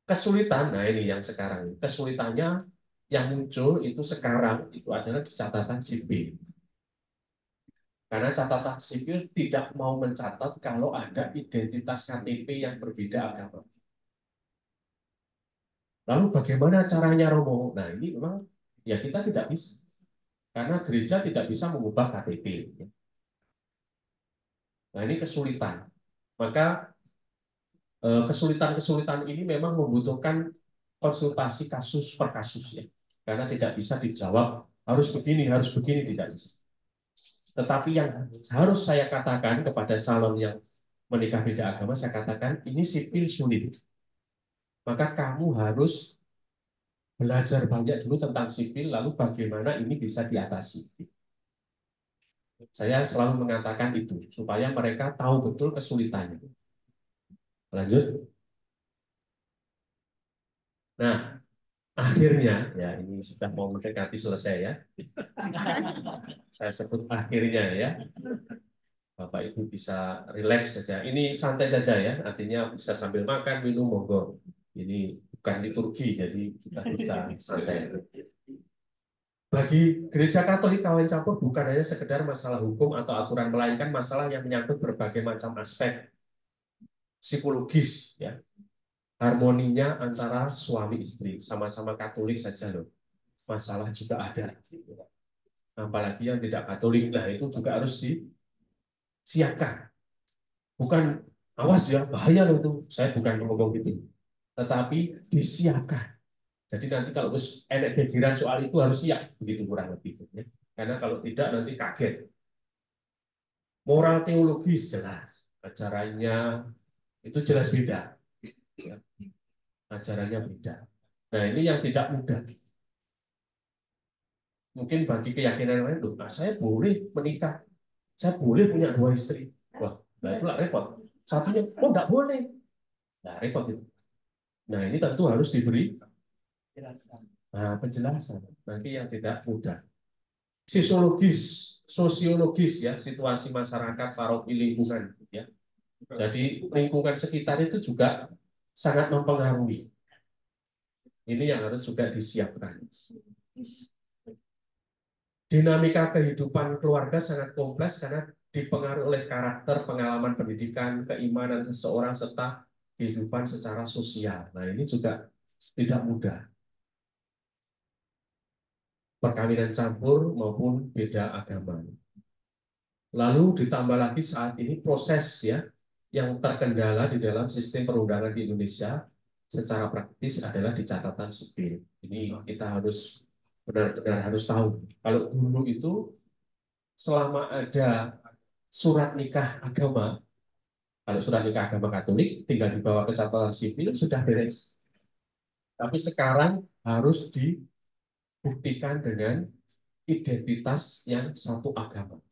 Kesulitan, nah ini yang sekarang. Kesulitannya yang muncul itu sekarang itu adalah di catatan sipil. Karena catatan sipil tidak mau mencatat kalau ada identitas KTP yang berbeda agama. Lalu bagaimana caranya Romo? Nah ini memang ya kita tidak bisa. Karena gereja tidak bisa mengubah KTP. Nah ini kesulitan. Maka kesulitan-kesulitan ini memang membutuhkan konsultasi kasus per kasus ya. Karena tidak bisa dijawab harus begini, tidak bisa. Tetapi yang harus saya katakan kepada calon yang menikah beda agama, saya katakan ini sipil sulit. Maka kamu harus belajar banyak dulu tentang sipil, lalu bagaimana ini bisa diatasi. Saya selalu mengatakan itu, supaya mereka tahu betul kesulitannya. Lanjut. Nah, akhirnya, ya ini sudah mau mendekati selesai ya. Saya sebut akhirnya ya. Bapak Ibu bisa rileks saja. Ini santai saja ya, artinya bisa sambil makan, minum, monggo. Ini bukan liturgi, jadi kita bisa santai. Bagi gereja Katolik kawin campur bukan hanya sekedar masalah hukum atau aturan, melainkan masalah yang menyangkut berbagai macam aspek psikologis, ya. Harmoninya antara suami istri, sama-sama Katolik saja loh. Masalah juga ada. Apalagi yang tidak Katolik, nah itu juga harus disiapkan. Bukan awas ya, bahaya loh itu. Saya bukan ngomong gitu. Tetapi disiapkan. Jadi nanti kalau enak pikiran soal itu harus siap, begitu kurang lebih. Ya. Karena kalau tidak nanti kaget. Moral teologis jelas, ajarannya itu jelas beda. Ya. Ajarannya beda. Nah ini yang tidak mudah. Mungkin bagi keyakinan lain, loh, nah, saya boleh menikah, saya boleh punya 2 istri. Wah, nah itulah repot. Satunya, oh enggak boleh. Nah repot itu. Nah ini tentu harus diberi penjelasan. Nanti yang tidak mudah. Sosiologis ya, situasi masyarakat, paroki lingkungan ya. Jadi lingkungan sekitar itu juga sangat mempengaruhi. Ini yang harus juga disiapkan. Dinamika kehidupan keluarga sangat kompleks karena dipengaruhi oleh karakter, pengalaman pendidikan, keimanan seseorang serta kehidupan secara sosial. Nah, ini juga tidak mudah. Perkawinan campur maupun beda agama. Lalu ditambah lagi saat ini proses ya yang terkendala di dalam sistem perundangan di Indonesia secara praktis adalah di catatan sipil. Ini kita harus benar-benar harus tahu. Kalau dulu itu selama ada surat nikah agama, kalau surat nikah agama Katolik tinggal dibawa ke catatan sipil sudah beres. Tapi sekarang harus dibuktikan dengan identitas yang satu agama.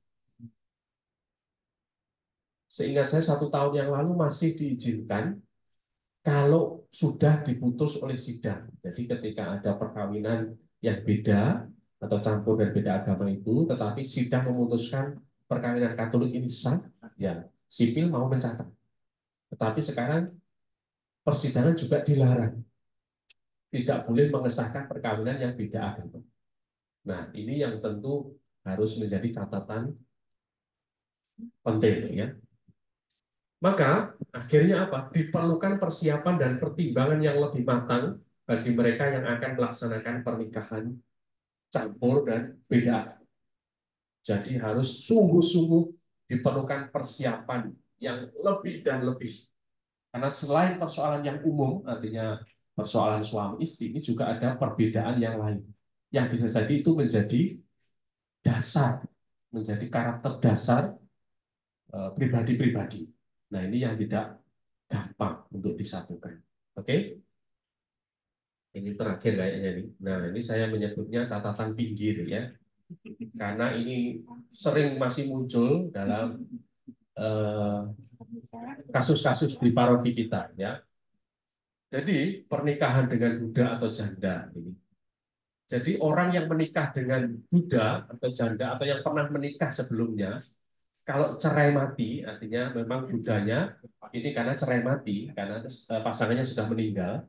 Seingat saya 1 tahun yang lalu masih diizinkan kalau sudah diputus oleh sidang. Jadi ketika ada perkawinan yang beda atau campur dan beda agama itu, tetapi sidang memutuskan perkawinan Katolik ini sah, ya sipil mau mencatat. Tetapi sekarang persidangan juga dilarang. Tidak boleh mengesahkan perkawinan yang beda agama. Nah, ini yang tentu harus menjadi catatan penting ya. Maka akhirnya apa? Diperlukan persiapan dan pertimbangan yang lebih matang bagi mereka yang akan melaksanakan pernikahan campur dan beda. Jadi harus sungguh-sungguh diperlukan persiapan yang lebih dan lebih. Karena selain persoalan yang umum, artinya persoalan suami istri ini juga ada perbedaan yang lain yang bisa jadi itu menjadi dasar, menjadi karakter dasar pribadi-pribadi. Nah, ini yang tidak gampang untuk disatukan. Oke? Ini terakhir kayaknya nih. Nah, ini saya menyebutnya catatan pinggir ya. Karena ini sering masih muncul dalam kasus-kasus di paroki kita ya. Jadi pernikahan dengan duda atau janda ini. Jadi orang yang menikah dengan duda atau janda atau yang pernah menikah sebelumnya, kalau cerai mati, artinya memang dudanya ini karena cerai mati, karena pasangannya sudah meninggal,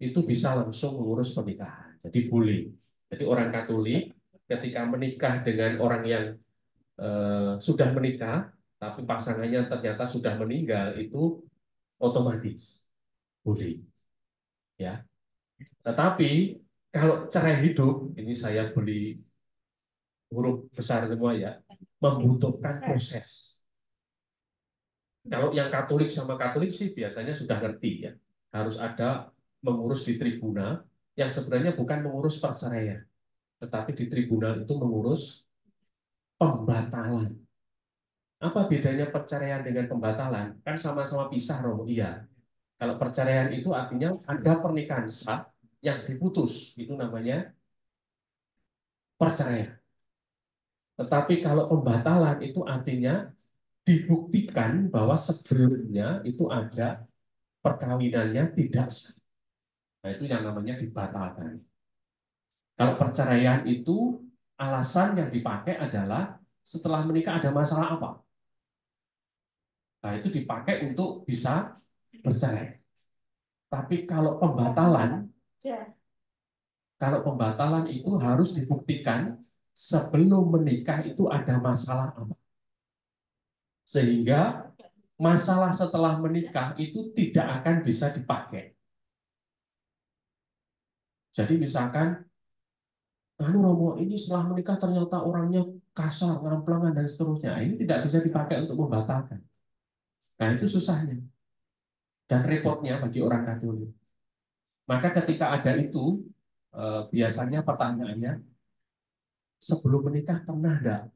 itu bisa langsung mengurus pernikahan. Jadi boleh. Jadi orang Katolik ketika menikah dengan orang yang sudah menikah, tapi pasangannya ternyata sudah meninggal, itu otomatis boleh. Ya. Tetapi kalau cerai hidup, ini saya beli huruf besar semua ya, membutuhkan proses. Kalau yang Katolik sama Katolik sih biasanya sudah ngerti ya, harus ada mengurus di tribunal yang sebenarnya bukan mengurus perceraian, tetapi di tribunal itu mengurus pembatalan. Apa bedanya perceraian dengan pembatalan? Kan sama-sama pisah, Romo. Iya. Kalau perceraian itu artinya ada pernikahan sah yang diputus, itu namanya perceraian. Tetapi kalau pembatalan itu artinya dibuktikan bahwa sebelumnya itu ada perkawinannya tidak sah. Nah, itu yang namanya dibatalkan. Kalau perceraian itu alasan yang dipakai adalah setelah menikah ada masalah apa? Nah, itu dipakai untuk bisa bercerai. Tapi kalau pembatalan itu harus dibuktikan sebelum menikah itu ada masalah apa. Sehingga masalah setelah menikah itu tidak akan bisa dipakai. Jadi misalkan, lalu Romo ini setelah menikah ternyata orangnya kasar, ngamplangan dan seterusnya. Ini tidak bisa dipakai untuk membatalkan. Nah, itu susahnya dan repotnya bagi orang Katolik. Maka ketika ada itu, biasanya pertanyaannya, sebelum menikah pernah enggak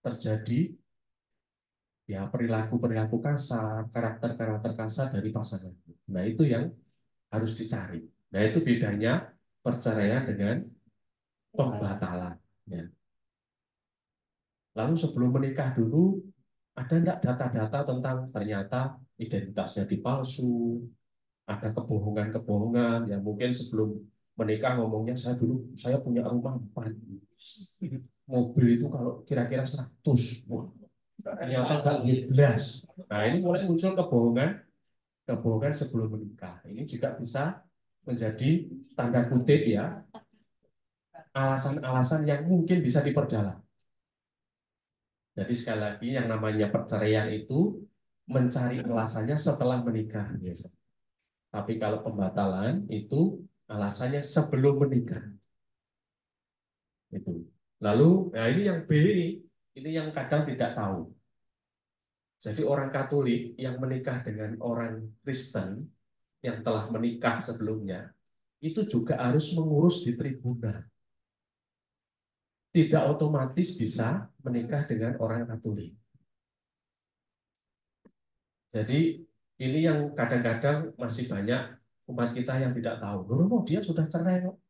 terjadi ya perilaku-perilaku kasar, karakter-karakter kasar dari pasangan? Nah, itu yang harus dicari. Nah, itu bedanya perceraian dengan pembatalan. Ya. Lalu sebelum menikah dulu, ada enggak data-data tentang ternyata identitasnya dipalsu, ada kebohongan-kebohongan, ya mungkin sebelum menikah ngomongnya saya punya rumah 4, mobil itu kalau kira-kira 100, wah, ternyata enggak 12. Nah, ini mulai muncul kebohongan sebelum menikah. Ini juga bisa menjadi tanda kutip ya, alasan-alasan yang mungkin bisa diperdalam. Jadi sekali lagi yang namanya perceraian itu mencari alasannya setelah menikah biasa. Tapi kalau pembatalan itu alasannya sebelum menikah. Itu. Lalu, nah ini yang B, ini yang kadang tidak tahu. Jadi orang Katolik yang menikah dengan orang Kristen yang telah menikah sebelumnya, itu juga harus mengurus di tribunal. Tidak otomatis bisa menikah dengan orang Katolik. Jadi ini yang kadang-kadang masih banyak umat kita yang tidak tahu. Loh, dia sudah cerai kok.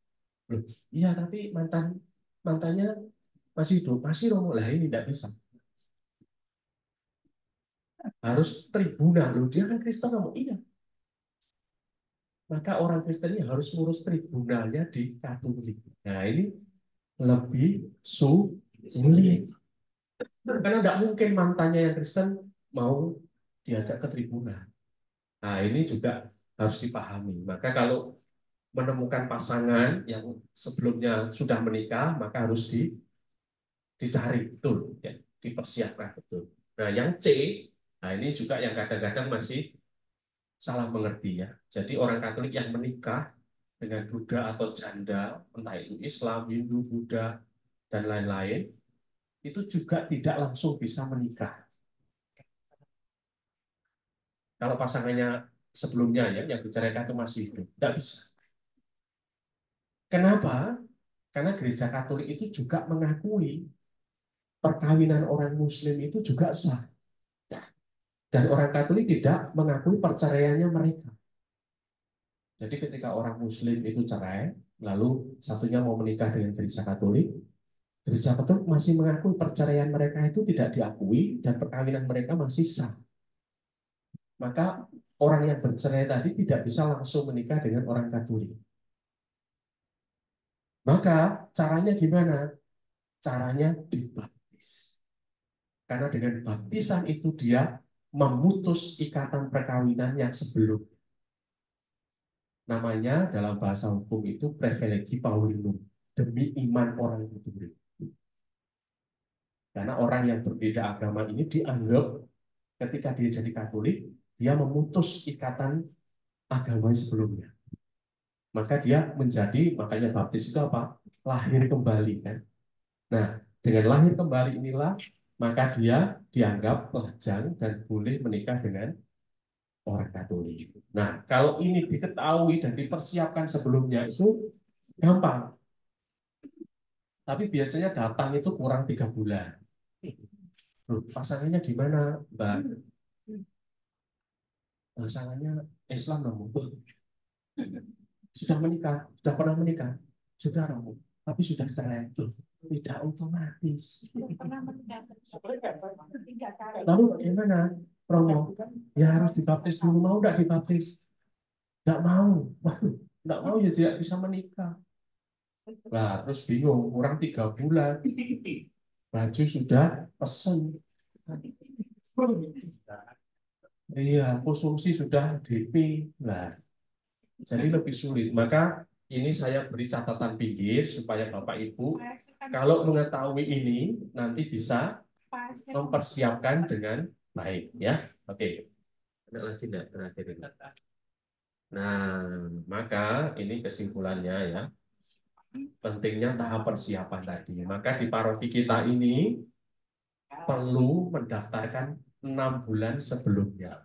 Loh, iya tapi mantannya masih hidup, masih Romo. Lah ini tidak bisa. Harus tribunal. Loh, dia kan Kristen Romo. Iya. Maka orang Kristen ini harus ngurus tribunalnya di Katolik. Nah, ini lebih sulit. Karena tidak mungkin mantannya yang Kristen mau diajak ke tribunal. Nah, ini juga harus dipahami. Maka kalau menemukan pasangan yang sebelumnya sudah menikah, maka harus dicari betul, ya, dipersiapkan betul. Nah, yang C, nah ini juga yang kadang-kadang masih salah mengerti ya. Jadi orang Katolik yang menikah dengan Buddha atau janda, entah itu Islam, Hindu, Buddha, dan lain-lain, itu juga tidak langsung bisa menikah. Kalau pasangannya sebelumnya ya, yang diceraikan itu masih hidup. Tidak bisa. Kenapa? Karena gereja Katolik itu juga mengakui perkawinan orang Muslim itu juga sah. Dan orang Katolik tidak mengakui perceraiannya mereka. Jadi ketika orang Muslim itu cerai, lalu satunya mau menikah dengan gereja Katolik masih mengakui perceraian mereka itu tidak diakui dan perkawinan mereka masih sah. Maka orang yang bercerai tadi tidak bisa langsung menikah dengan orang Katolik. Maka caranya gimana? Caranya dibaptis. Karena dengan baptisan itu dia memutus ikatan perkawinan yang sebelum. Namanya dalam bahasa hukum itu privilegi Paulinum, demi iman orang Katolik. Karena orang yang berbeda agama ini dianggap ketika dia jadi Katolik, dia memutus ikatan agama sebelumnya. Maka dia menjadi, makanya baptis itu apa? Lahir kembali kan. Nah, dengan lahir kembali inilah maka dia dianggap lajang dan boleh menikah dengan orang Katolik. Nah, kalau ini diketahui dan dipersiapkan sebelumnya itu gampang. Tapi biasanya datang itu kurang 3 bulan. Loh, pasangannya gimana, Mbak? Pasangannya Islam dong. Sudah menikah, sudah pernah menikah, sudah Romo, tapi sudah cerai. Loh, tidak otomatis. Lalu bagaimana, Romo? Ya harus dibaptis dulu. Mau nggak dibaptis? Nggak mau. Waduh, nggak mau ya tidak bisa menikah. Nah, terus bingung, kurang 3 bulan. Baju sudah pesen. Iya, konsumsi sudah DP. Nah, jadi lebih sulit. Maka ini saya beri catatan pinggir supaya Bapak Ibu kalau mengetahui ini nanti bisa mempersiapkan dengan baik ya. Oke. Ada lagi enggak terakhir ini? Nah, maka ini kesimpulannya ya. Pentingnya tahap persiapan tadi. Maka di paroki kita ini perlu mendaftarkan 6 bulan sebelumnya.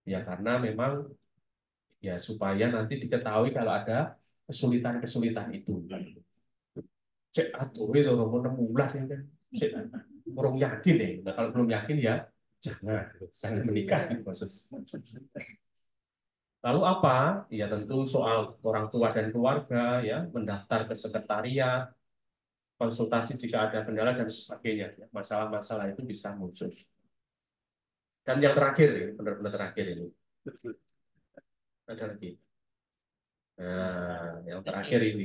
Ya karena memang ya supaya nanti diketahui kalau ada kesulitan-kesulitan itu. Cek atur itu nomor 6 bulan ya kan. Cek orang yakin ya. Nah, kalau belum yakin ya jangan menikah gitu maksud. Lalu apa? Ya tentu soal orang tua dan keluarga ya, mendaftar ke sekretariat, konsultasi jika ada kendala dan sebagainya. Ya. Masalah-masalah itu bisa muncul. Dan yang terakhir ini, benar-benar terakhir ini. Ada lagi. Nah, yang terakhir ini.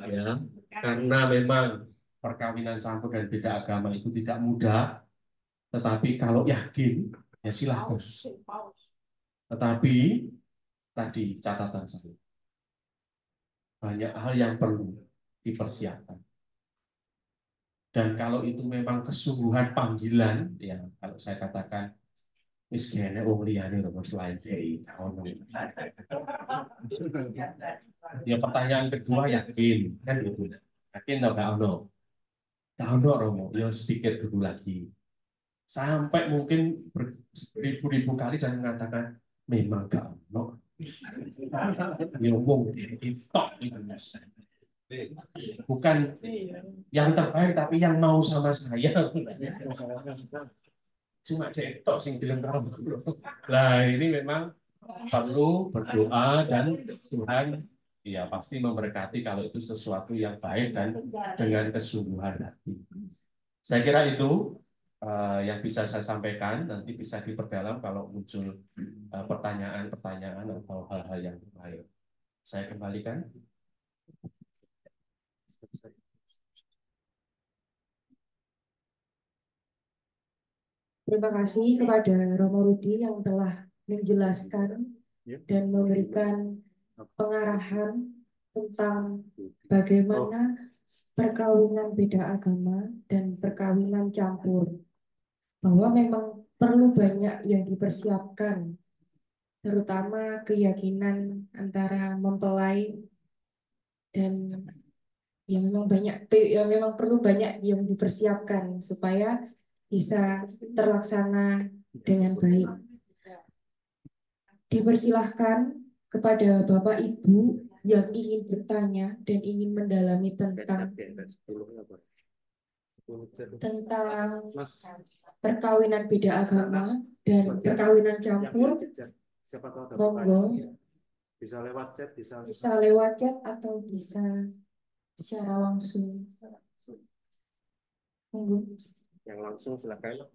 Ya, karena memang perkawinan campur dan beda agama itu tidak mudah, tetapi kalau yakin, ya silahkan. Tetapi, tadi catatan saya, banyak hal yang perlu dipersiapkan. Dan kalau itu memang kesungguhan panggilan, ya kalau saya katakan, misalnya wong liyane lho selain kiai tahun. Ya pertanyaan kedua yakin kan gitu. Yakin atau enggak ono? Enggak ono Romo, ya sedikit dulu lagi. Sampai mungkin beribu-ribu kali dan mengatakan memang enggak ono. Ya wong tok itu Mas. Bukan yang terbaik tapi yang mau sama saya. Cuma cetok sing bilang tahu. Lah ini memang perlu berdoa dan Tuhan ya pasti memberkati kalau itu sesuatu yang baik dan dengan kesungguhan hati. Saya kira itu yang bisa saya sampaikan. Nanti bisa diperdalam kalau muncul pertanyaan-pertanyaan atau hal-hal yang lain. Saya kembalikan. Terima kasih kepada Romo Rudi yang telah menjelaskan dan memberikan pengarahan tentang bagaimana perkawinan beda agama dan perkawinan campur. Bahwa memang perlu banyak yang dipersiapkan, terutama keyakinan antara mempelai dan yang memang perlu banyak yang dipersiapkan supaya bisa terlaksana dengan baik. Dipersilahkan kepada Bapak Ibu yang ingin bertanya dan ingin mendalami tentang perkawinan beda agama dan perkawinan campur, monggo Bisa lewat chat, bisa lewat chat atau bisa secara langsung. Monggo. Yang langsung silakan.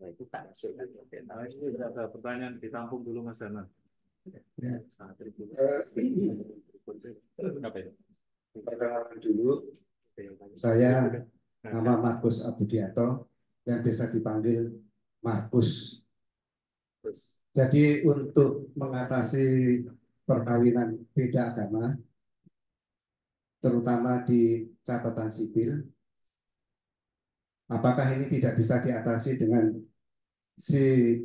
Nah, itu tak masuk. Nah, ini ada pertanyaan ditampung dulu Mas Dana. Sangat terima Apa itu? Perkenalan dulu, saya nama Markus Abudianto yang biasa dipanggil Markus. Jadi untuk mengatasi perkawinan beda agama, terutama di catatan sipil, apakah ini tidak bisa diatasi dengan si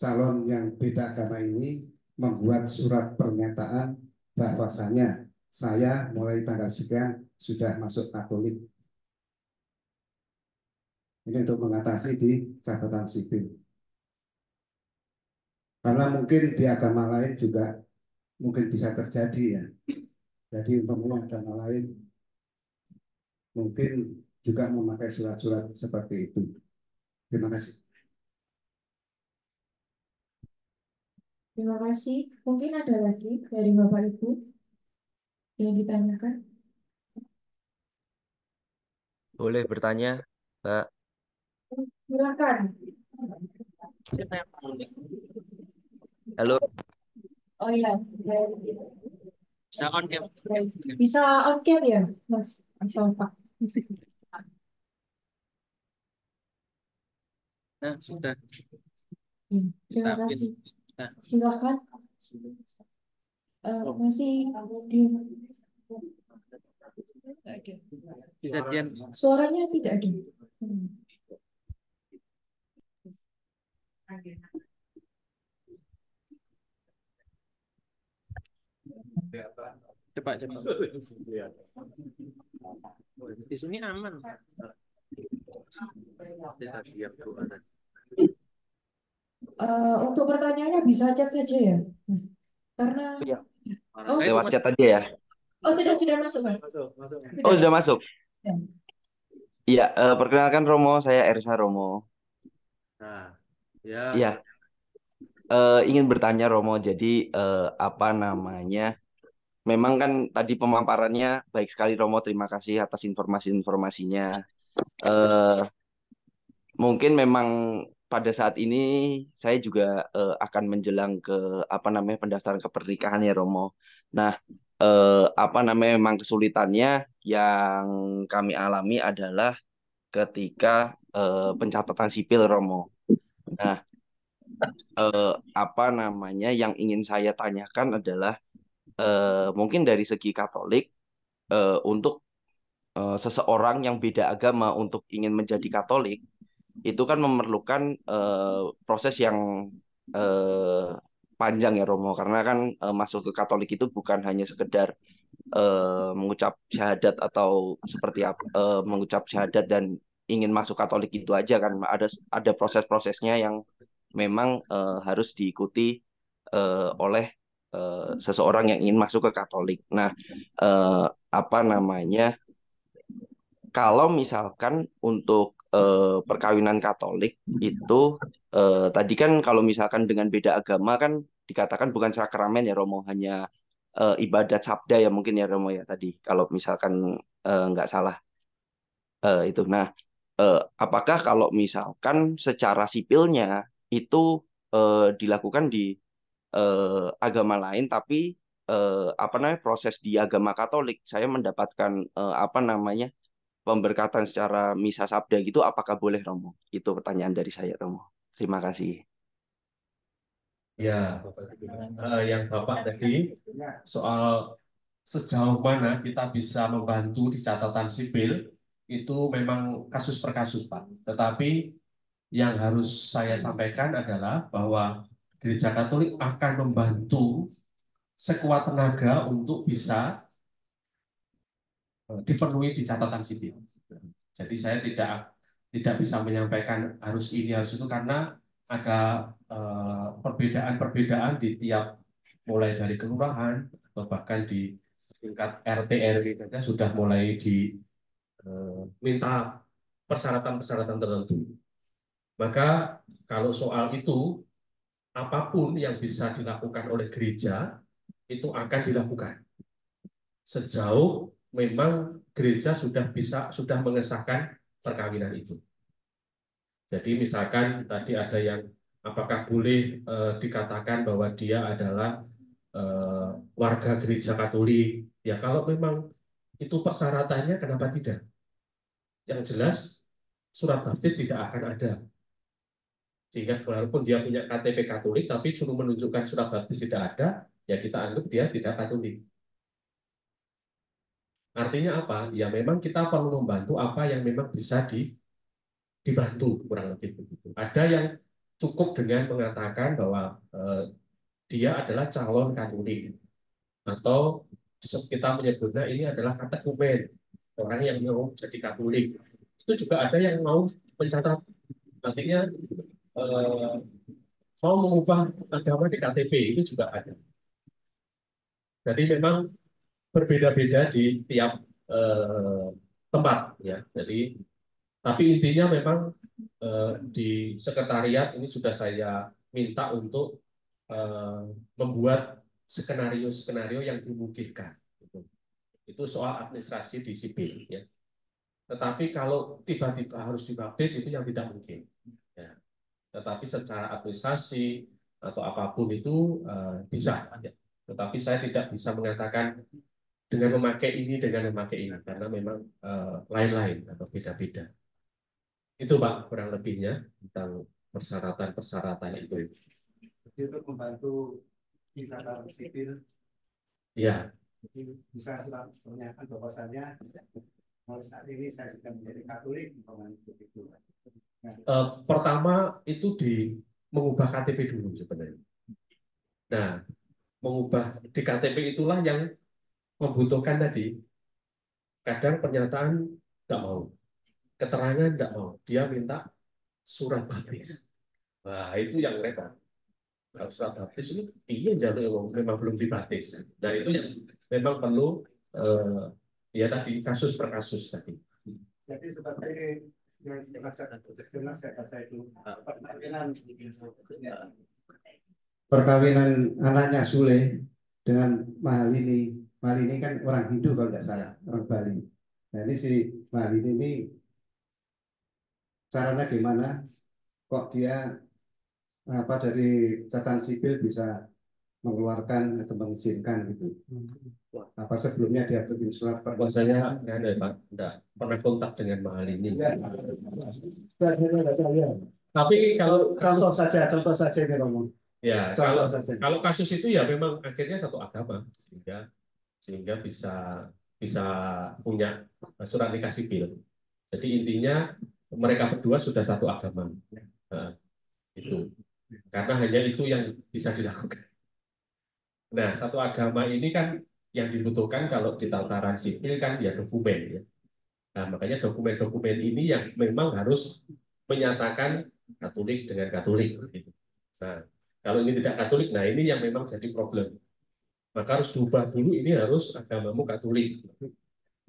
calon yang beda agama ini membuat surat pernyataan bahwasanya saya mulai tanggal sekian sudah masuk Katolik. Ini untuk mengatasi di catatan sipil. Karena mungkin di agama lain juga mungkin bisa terjadi ya. Jadi umpamanya agama lain mungkin juga memakai surat-surat seperti itu. Terima kasih. Terima kasih. Mungkin ada lagi dari Bapak Ibu yang ditanyakan. Boleh bertanya, Mbak? Silakan. Siapa yang mau? Halo, Oh iya, Bisa on cam. bisa on cam ya, Mas atau Pak? Nah, sudah. Ya, terima Tapi, kasih. nah. Silakan. Masih di Bisa Dian. suaranya tidak ada. Cepat. Di sini aman. Untuk pertanyaannya bisa chat saja ya, Mas? Karena Iya. oh, Lewat chat aja ya. oh tidak masuk, Mas. Oh, sudah masuk. Ya. Iya, perkenalkan Romo, saya Ersa Romo. Nah, ya. Iya, ingin bertanya Romo, jadi apa namanya? Memang kan tadi pemaparannya baik sekali Romo, terima kasih atas informasi-informasinya. Eh, Mungkin memang pada saat ini saya juga akan menjelang ke apa namanya pendaftaran ke pernikahan ya Romo. Nah, apa namanya memang kesulitannya yang kami alami adalah ketika pencatatan sipil Romo. Nah, apa namanya yang ingin saya tanyakan adalah mungkin dari segi Katolik untuk seseorang yang beda agama untuk ingin menjadi Katolik itu kan memerlukan proses yang eh, panjang ya Romo karena kan masuk ke Katolik itu bukan hanya sekedar mengucap syahadat atau seperti apa mengucap syahadat dan ingin masuk Katolik itu aja kan ada proses-prosesnya yang memang harus diikuti oleh seseorang yang ingin masuk ke Katolik. Nah, apa namanya kalau misalkan untuk perkawinan Katolik itu tadi kan kalau misalkan dengan beda agama kan dikatakan bukan sakramen ya Romo, hanya ibadat sabda ya mungkin ya Romo ya tadi kalau misalkan nggak salah itu. Nah, apakah kalau misalkan secara sipilnya itu dilakukan di agama lain tapi apa namanya proses di agama Katolik saya mendapatkan apa namanya pemberkatan secara misa sabda gitu, apakah boleh Romo? Itu pertanyaan dari saya Romo. Terima kasih. Ya, yang Bapak tadi soal sejauh mana kita bisa membantu di catatan sipil itu memang kasus per kasus, Pak. Tetapi yang harus saya sampaikan adalah bahwa Gereja Katolik akan membantu sekuat tenaga untuk bisa dipenuhi di catatan sipil. Jadi saya tidak bisa menyampaikan harus ini harus itu karena ada perbedaan-perbedaan di tiap, mulai dari kelurahan atau bahkan di tingkat RT RW saja sudah mulai diminta persyaratan-persyaratan tertentu. Maka kalau soal itu, apapun yang bisa dilakukan oleh gereja itu akan dilakukan sejauh memang gereja sudah mengesahkan perkawinan itu. Jadi misalkan tadi ada yang apakah boleh dikatakan bahwa dia adalah warga gereja Katolik? Ya kalau memang itu persyaratannya, kenapa tidak? Yang jelas surat baptis tidak akan ada. Sehingga walaupun dia punya KTP Katolik tapi suruh menunjukkan surat baptis tidak ada, ya kita anggap dia tidak Katolik. Artinya apa? Ya memang kita perlu membantu apa yang memang bisa dibantu, kurang lebih begitu. Ada yang cukup dengan mengatakan bahwa dia adalah calon Katolik, atau kita menyebutnya ini adalah katekumen, orang yang mau jadi Katolik. Itu juga ada yang mau mencatat, artinya mau mengubah agama di KTP, itu juga ada. Jadi memang berbeda-beda di tiap tempat, ya. Jadi tapi intinya memang di sekretariat ini sudah saya minta untuk membuat skenario-skenario yang dimungkinkan. Itu soal administrasi di sipil, ya. Tetapi kalau tiba-tiba harus dibaptis itu yang tidak mungkin. Ya. Tetapi secara administrasi atau apapun itu bisa. Ya. Tetapi saya tidak bisa mengatakan dengan memakai ini, karena memang lain-lain atau beda-beda. Itu Pak, kurang lebihnya tentang persyaratan-persyaratan itu. Jadi untuk membantu wisata sipil, Ya, jadi bisa pernyataan bahwasannya mulai saat ini saya sudah menjadi Katolik, begitu. Nah, pertama itu mengubah KTP dulu sebenarnya. Nah, mengubah di KTP itulah yang membutuhkan tadi. Kadang pernyataan nggak mau, keterangan nggak mau, dia minta surat baptis. Wah, itu yang repot. Kalau surat baptis ini iya jalur memang belum dibaptis. Dan itu yang memang perlu ya tadi kasus per kasus tadi. jadi seperti yang jelas saya baca itu perkawinan anaknya Sule dengan Mahalini. Mahalini kan orang Hindu kalau tidak salah, orang Bali. Nah ini si Mahalini ini caranya gimana? Kok dia dari catatan sipil bisa mengeluarkan atau mengizinkan gitu? Apa sebelumnya dia bikin surat Saya nggak ada Pak, nggak pernah kontak dengan Mahalini. Ya. Tapi kalau contoh saja ini Romo. ya Contoh saja. kalau kasus itu ya memang akhirnya satu agama, sehingga bisa punya surat nikah sipil. Jadi intinya mereka berdua sudah satu agama. Nah, itu karena hanya itu yang bisa dilakukan. Nah, satu agama ini kan yang dibutuhkan kalau di tataran sipil kan ya dokumen, ya. Nah, makanya dokumen-dokumen ini yang memang harus menyatakan Katolik dengan Katolik. Gitu. Nah, kalau ini tidak Katolik, nah ini yang memang jadi problem. Maka harus diubah dulu, ini harus agamamu Katolik.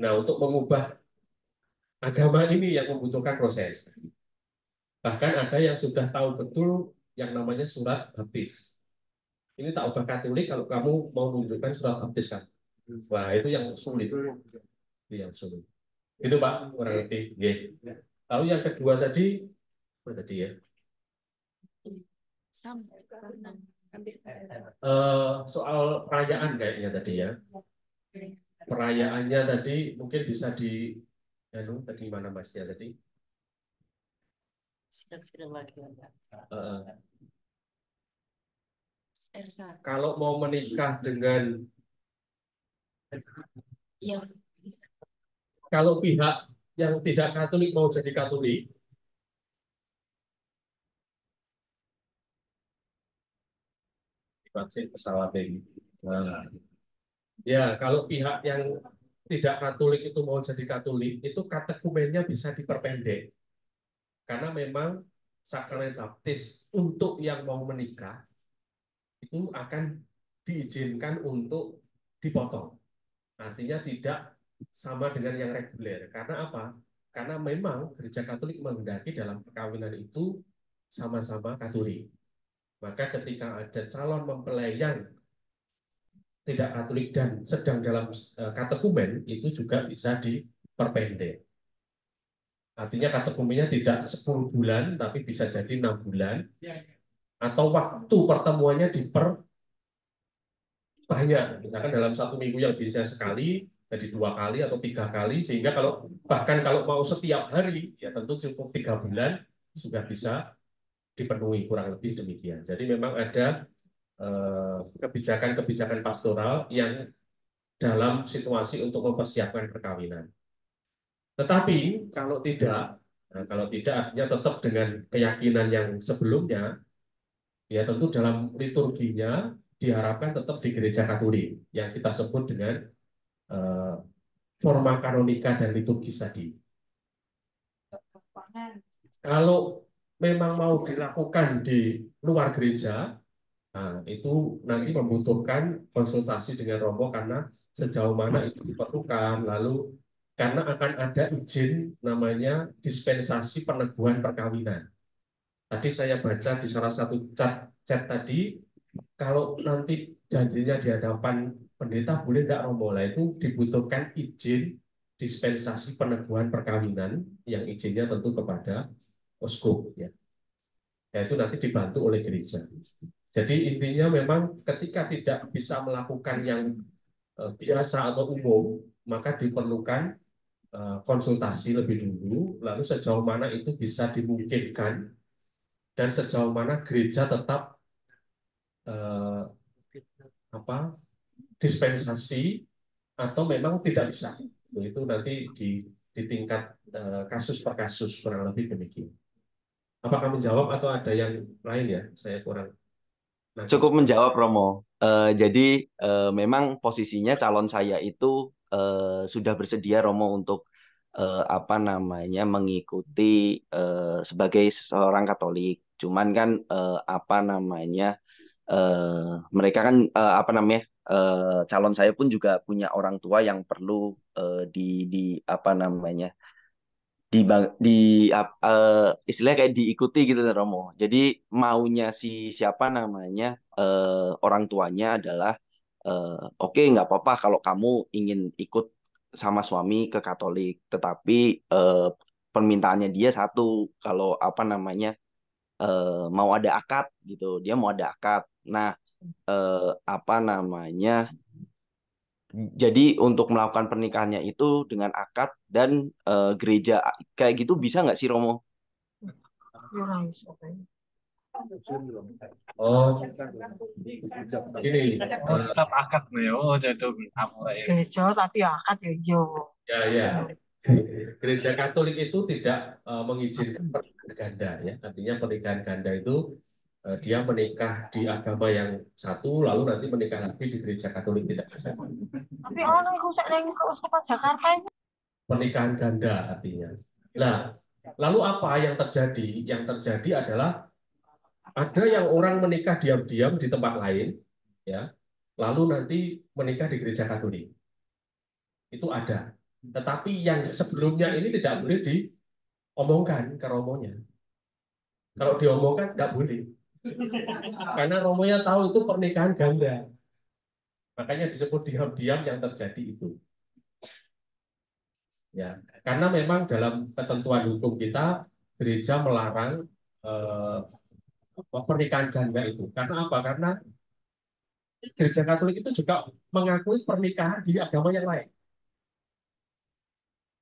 Nah, untuk mengubah agama ini yang membutuhkan proses. Bahkan ada yang sudah tahu betul yang namanya surat baptis. Ini tak ubah Katolik kalau kamu mau menunjukkan surat baptis kan. Wah, itu yang sulit. Itu yang sulit. Itu Pak, kurang lebih. Lalu yang kedua tadi, apa tadi ya? Soal perayaan kayaknya tadi ya. Perayaannya tadi mungkin bisa tadi mana Masnya tadi? Kalau mau menikah dengan kalau pihak yang tidak Katolik mau jadi Katolik, vaksin pesawat ini. Nah, ya kalau pihak yang tidak Katolik itu mau jadi Katolik, itu katekumennya bisa diperpendek. Karena memang sakrament baptis untuk yang mau menikah itu akan diizinkan untuk dipotong. Artinya tidak sama dengan yang reguler. Karena apa? Karena memang Gereja Katolik menghendaki dalam perkawinan itu sama-sama Katolik. Maka ketika ada calon mempelai yang tidak Katolik dan sedang dalam katekumen, itu juga bisa diperpendek. Artinya katekumennya tidak 10 bulan, tapi bisa jadi 6 bulan. Atau waktu pertemuannya diperbanyak. Misalkan dalam 1 minggu yang bisa sekali, jadi 2 kali atau 3 kali. Sehingga bahkan kalau mau setiap hari, ya tentu cukup 3 bulan, sudah bisa dipenuhi, kurang lebih demikian. Jadi memang ada kebijakan-kebijakan pastoral yang dalam situasi untuk mempersiapkan perkawinan. Tetapi kalau tidak artinya tetap dengan keyakinan yang sebelumnya, ya tentu dalam liturginya diharapkan tetap di Gereja Katolik yang kita sebut dengan forma kanonika dan liturgis tadi. Kalau memang mau dilakukan di luar gereja, nah, itu nanti membutuhkan konsultasi dengan Romo karena sejauh mana itu diperlukan, lalu karena akan ada izin namanya dispensasi peneguhan perkawinan. Tadi saya baca di salah satu chat tadi, kalau nanti janjinya di hadapan pendeta boleh nggak Romo? Lah itu dibutuhkan izin dispensasi peneguhan perkawinan yang izinnya tentu kepada uskup, ya. Yaitu nanti dibantu oleh gereja. Jadi intinya memang ketika tidak bisa melakukan yang biasa atau umum, maka diperlukan konsultasi lebih dulu, lalu sejauh mana itu bisa dimungkinkan, dan sejauh mana gereja tetap dispensasi atau memang tidak bisa. Itu nanti di tingkat kasus per kasus, kurang lebih demikian. Apakah menjawab atau ada yang lain ya? Saya kurang nangkep. Cukup menjawab Romo. Jadi memang posisinya calon saya itu sudah bersedia Romo untuk mengikuti sebagai seorang Katolik. Cuman kan mereka kan calon saya pun juga punya orang tua yang perlu istilahnya kayak diikuti gitu Romo. Jadi maunya orang tuanya adalah oke, nggak apa-apa kalau kamu ingin ikut sama suami ke Katolik, tetapi permintaannya dia satu, kalau mau ada akad gitu, dia mau ada akad. Nah, jadi untuk melakukan pernikahannya itu dengan akad dan gereja kayak gitu bisa nggak sih Romo? Oh, ini Tetap akad nih, itu apa ya? Gereja tapi akad ya yo. ya. Gereja Katolik itu tidak mengizinkan pernikahan ganda, ya. Artinya pernikahan ganda itu dia menikah di agama yang satu, lalu nanti menikah lagi di Gereja Katolik, tidak bisa. Tapi orang yang rusak yang keuskupan Jakarta itu. Pernikahan ganda artinya. Nah, lalu apa yang terjadi? Yang terjadi adalah ada yang orang menikah diam-diam di tempat lain, ya, lalu nanti menikah di Gereja Katolik. Itu ada. Tetapi yang sebelumnya ini tidak boleh diomongkan ke romonya. Kalau diomongkan, nggak boleh. Karena romonya tahu itu pernikahan ganda. Makanya disebut diam-diam yang terjadi itu. Ya, karena memang dalam ketentuan hukum kita, gereja melarang pernikahan ganda itu. Karena apa? Karena Gereja Katolik itu juga mengakui pernikahan di agama yang lain.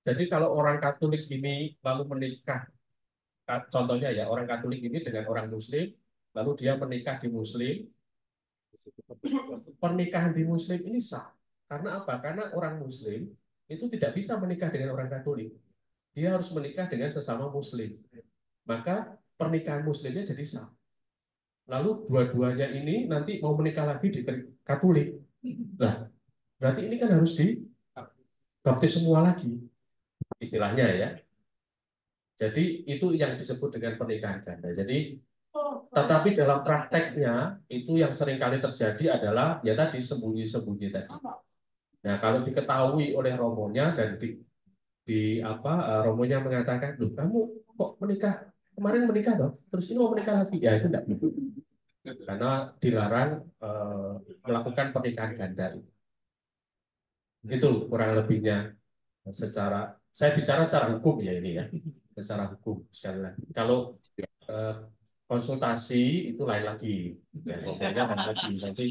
Jadi kalau orang Katolik ini lalu menikah, contohnya ya, orang Katolik ini dengan orang Muslim, lalu dia menikah di Muslim, pernikahan di Muslim ini sah. Karena apa? Karena orang Muslim itu tidak bisa menikah dengan orang Katolik. Dia harus menikah dengan sesama Muslim. Maka pernikahan Muslimnya jadi sah. Lalu dua-duanya ini nanti mau menikah lagi di Katolik. Nah, berarti ini kan harus dibaptis semua lagi, istilahnya ya. Jadi itu yang disebut dengan pernikahan ganda. Jadi tetapi dalam prakteknya itu yang seringkali terjadi adalah ya tadi sembunyi-sembunyi tadi. Nah, kalau diketahui oleh romonya dan romonya mengatakan, "Loh, kamu kok menikah? Kemarin menikah toh? Terus ini mau menikah lagi?" Ya itu enggak. Karena dilarang melakukan pernikahan ganda. Itu kurang lebihnya saya bicara secara hukum ya ini ya. Secara hukum sekali lagi. Kalau konsultasi itu lain lagi. Ya, pokoknya lain lagi. Nanti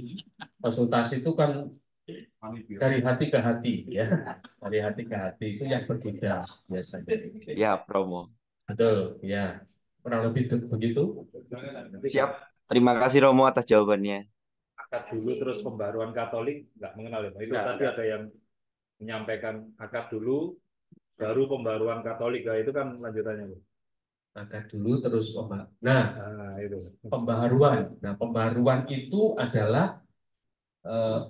konsultasi itu kan dari hati ke hati ya. Dari hati ke hati itu yang berbeda biasanya. Ya, Romo. Betul, ya. Kurang lebih begitu. Siap. Terima kasih Romo atas jawabannya. Akad dulu terus pembaruan Katolik nggak mengenal ya Pak. Itu tadi ada yang menyampaikan akad dulu baru pembaruan Katolik. Nah, itu kan lanjutannya Bu. Akad dulu terus pembaruan. Nah, itu pembaruan. Nah, pembaruan itu adalah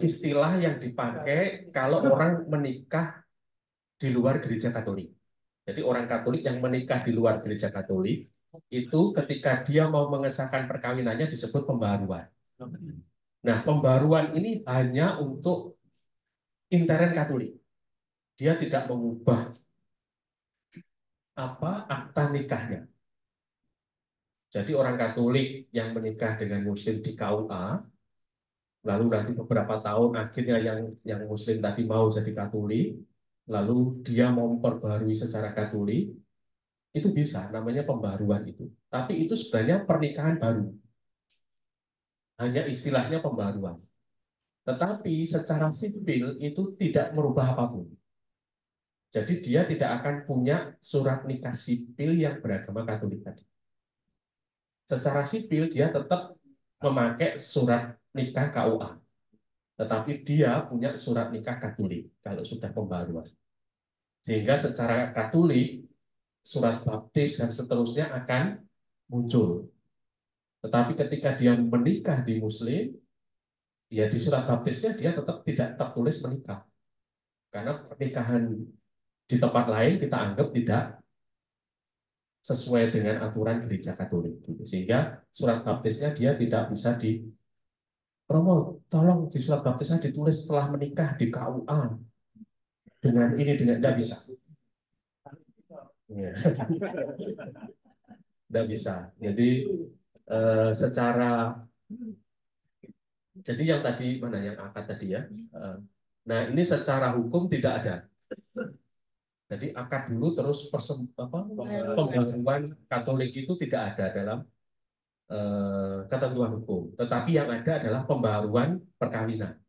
istilah yang dipakai kalau orang menikah di luar gereja Katolik. Jadi orang Katolik yang menikah di luar gereja Katolik itu ketika dia mau mengesahkan perkawinannya disebut pembaruan. Nah, pembaruan ini hanya untuk intern Katolik. Dia tidak mengubah akta nikahnya. Jadi orang Katolik yang menikah dengan Muslim di KUA, lalu nanti beberapa tahun akhirnya yang Muslim tadi mau jadi Katolik, lalu dia mau memperbarui secara Katolik, itu bisa, namanya pembaruan itu. Tapi itu sebenarnya pernikahan baru. Hanya istilahnya pembaruan. Tetapi secara sipil itu tidak merubah apapun. Jadi dia tidak akan punya surat nikah sipil yang beragama Katolik tadi. Secara sipil dia tetap memakai surat nikah KUA. Tetapi dia punya surat nikah Katolik kalau sudah pembaruan. Sehingga secara Katolik, surat baptis dan seterusnya akan muncul. Tetapi ketika dia menikah di Muslim, ya di surat baptisnya dia tetap tidak tertulis menikah. Karena pernikahan di tempat lain kita anggap tidak sesuai dengan aturan gereja Katolik. Sehingga surat baptisnya dia tidak bisa Romo, tolong di surat baptisnya ditulis setelah menikah di KUA. Dengan ini, tidak bisa. Ya. Tidak bisa. Jadi jadi yang tadi mana yang akad tadi ya. Nah ini secara hukum tidak ada. Jadi akad dulu terus pembaruan Katolik itu tidak ada dalam ketentuan hukum. Tetapi yang ada adalah pembaruan perkawinan.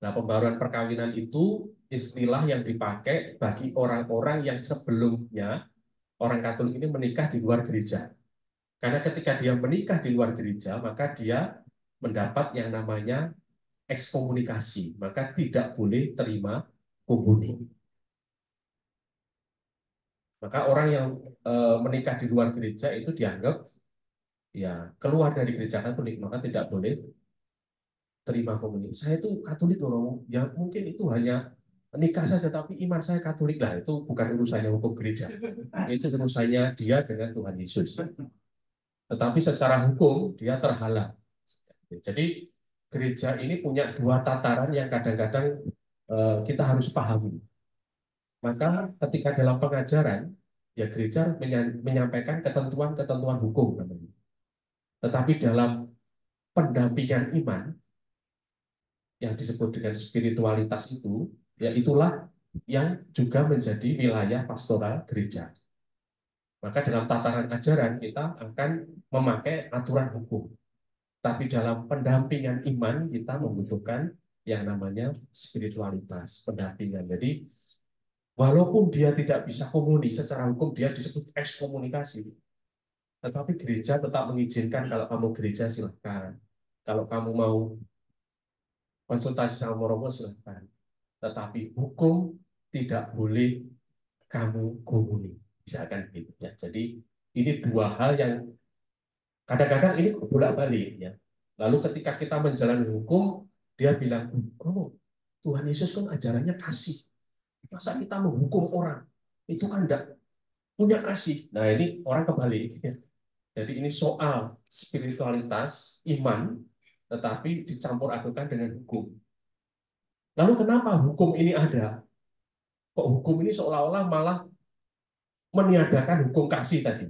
Nah pembaruan perkawinan itu istilah yang dipakai bagi orang-orang yang sebelumnya orang Katolik ini menikah di luar gereja. Karena ketika dia menikah di luar gereja, maka dia mendapat yang namanya ekskomunikasi, maka tidak boleh terima komuni. Maka orang yang menikah di luar gereja itu dianggap ya keluar dari gereja Katolik, maka tidak boleh terima komuni. Saya itu Katolik loh, ya mungkin itu hanya nikah saja, tapi iman saya Katolik lah, itu bukan urusannya hukum gereja, itu urusannya dia dengan Tuhan Yesus. Tetapi secara hukum dia terhalang. Jadi gereja ini punya dua tataran yang kadang-kadang kita harus pahami. Maka ketika dalam pengajaran, ya gereja menyampaikan ketentuan-ketentuan hukum. Tetapi dalam pendampingan iman, yang disebut dengan spiritualitas itu, ya itulah yang juga menjadi wilayah pastoral gereja. Maka dalam tataran ajaran kita akan memakai aturan hukum. Tapi dalam pendampingan iman kita membutuhkan yang namanya spiritualitas, pendampingan. Jadi walaupun dia tidak bisa komuni, secara hukum dia disebut ekskomunikasi. Tetapi gereja tetap mengizinkan kalau kamu gereja silahkan. Kalau kamu mau konsultasi sama romo silahkan. Tetapi hukum tidak boleh kamu komuni. Misalkan gitu ya. Jadi ini dua hal yang kadang-kadang ini bolak-balik ya. Lalu ketika kita menjalani hukum, dia bilang, "Oh, Tuhan Yesus kan ajarannya kasih. Masa kita menghukum orang? Itu kan enggak punya kasih. Nah, ini orang kebalik. Jadi ini soal spiritualitas, iman, tetapi dicampur adukan dengan hukum. Lalu kenapa hukum ini ada? Kok hukum ini seolah-olah malah meniadakan hukum kasih tadi?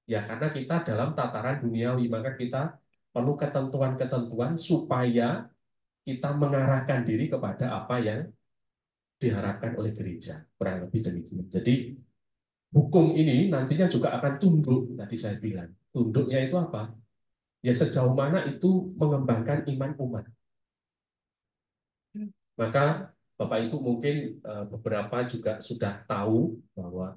Ya, karena kita dalam tataran duniawi, maka kita perlu ketentuan-ketentuan supaya kita mengarahkan diri kepada apa yang diharapkan oleh gereja. Kurang lebih demikian. Jadi, hukum ini nantinya juga akan tunduk, tadi saya bilang. Tunduknya itu apa? Ya sejauh mana itu mengembangkan iman umat. Maka Bapak Ibu mungkin beberapa juga sudah tahu bahwa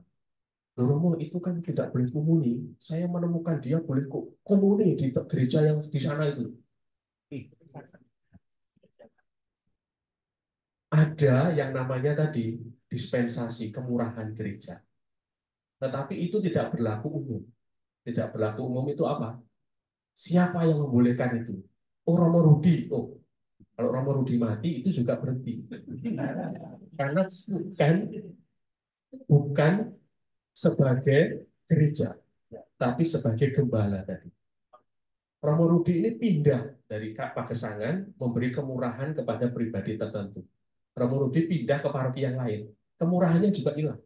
Romo itu kan tidak boleh komuni. Saya menemukan dia boleh komuni di gereja yang di sana itu. Ada yang namanya tadi dispensasi kemurahan gereja. Tetapi itu tidak berlaku umum. Tidak berlaku umum itu apa? Siapa yang membolehkan itu? Oh, Romo Rudi. Oh, kalau Romo Rudi mati itu juga berhenti. Karena bukan sebagai gereja, tapi sebagai gembala tadi. Romo Rudi ini pindah dari Pagesangan memberi kemurahan kepada pribadi tertentu. Romo Rudi pindah ke paroki yang lain. Kemurahannya juga hilang.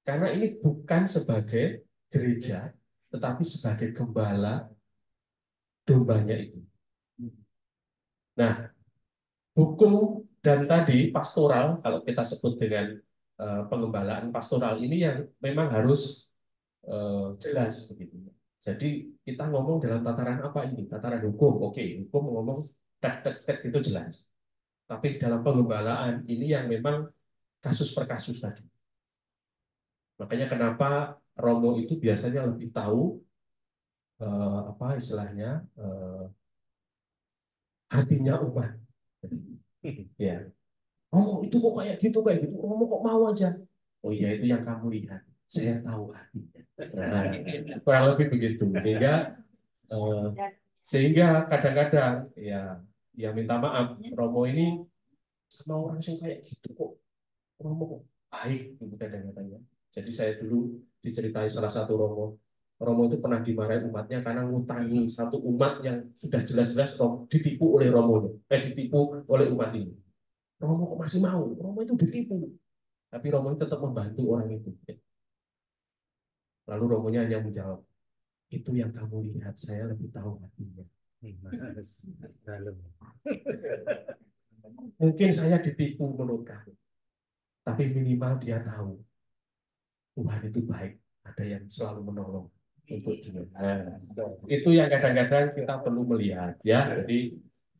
Karena ini bukan sebagai gereja, tetapi sebagai gembala dombanya itu. Nah, hukum dan tadi pastoral, kalau kita sebut dengan pengembalaan pastoral ini yang memang harus jelas begitu. Jadi kita ngomong dalam tataran apa ini? Tataran hukum, oke. Hukum ngomong tek itu jelas. Tapi dalam pengembalaan ini yang memang kasus per kasus tadi. Makanya kenapa Romo itu biasanya lebih tahu apa istilahnya hatinya umat. Ya. Romo itu kok kayak gitu. Romo kok mau aja. Oh iya, itu yang kamu lihat. Saya tahu hatinya. Nah, kurang lebih begitu. Sehingga kadang-kadang ya minta maaf, Romo ini sama orang yang kayak gitu kok. Romo kok baik gitu kadang-kadang. Jadi saya dulu diceritai salah satu Romo itu pernah dimarahi umatnya karena ngutangi satu umat yang sudah jelas-jelas ditipu oleh Romo, ditipu oleh umat ini. Romo kok masih mau? Romo itu ditipu. Tapi Romo tetap membantu orang itu. Lalu Romonya hanya menjawab, itu yang kamu lihat, saya lebih tahu hatinya. Mungkin saya ditipu menurut kamu, tapi minimal dia tahu Tuhan itu baik, ada yang selalu menolong untuk dia. Nah, itu yang kadang-kadang kita perlu melihat, ya. Jadi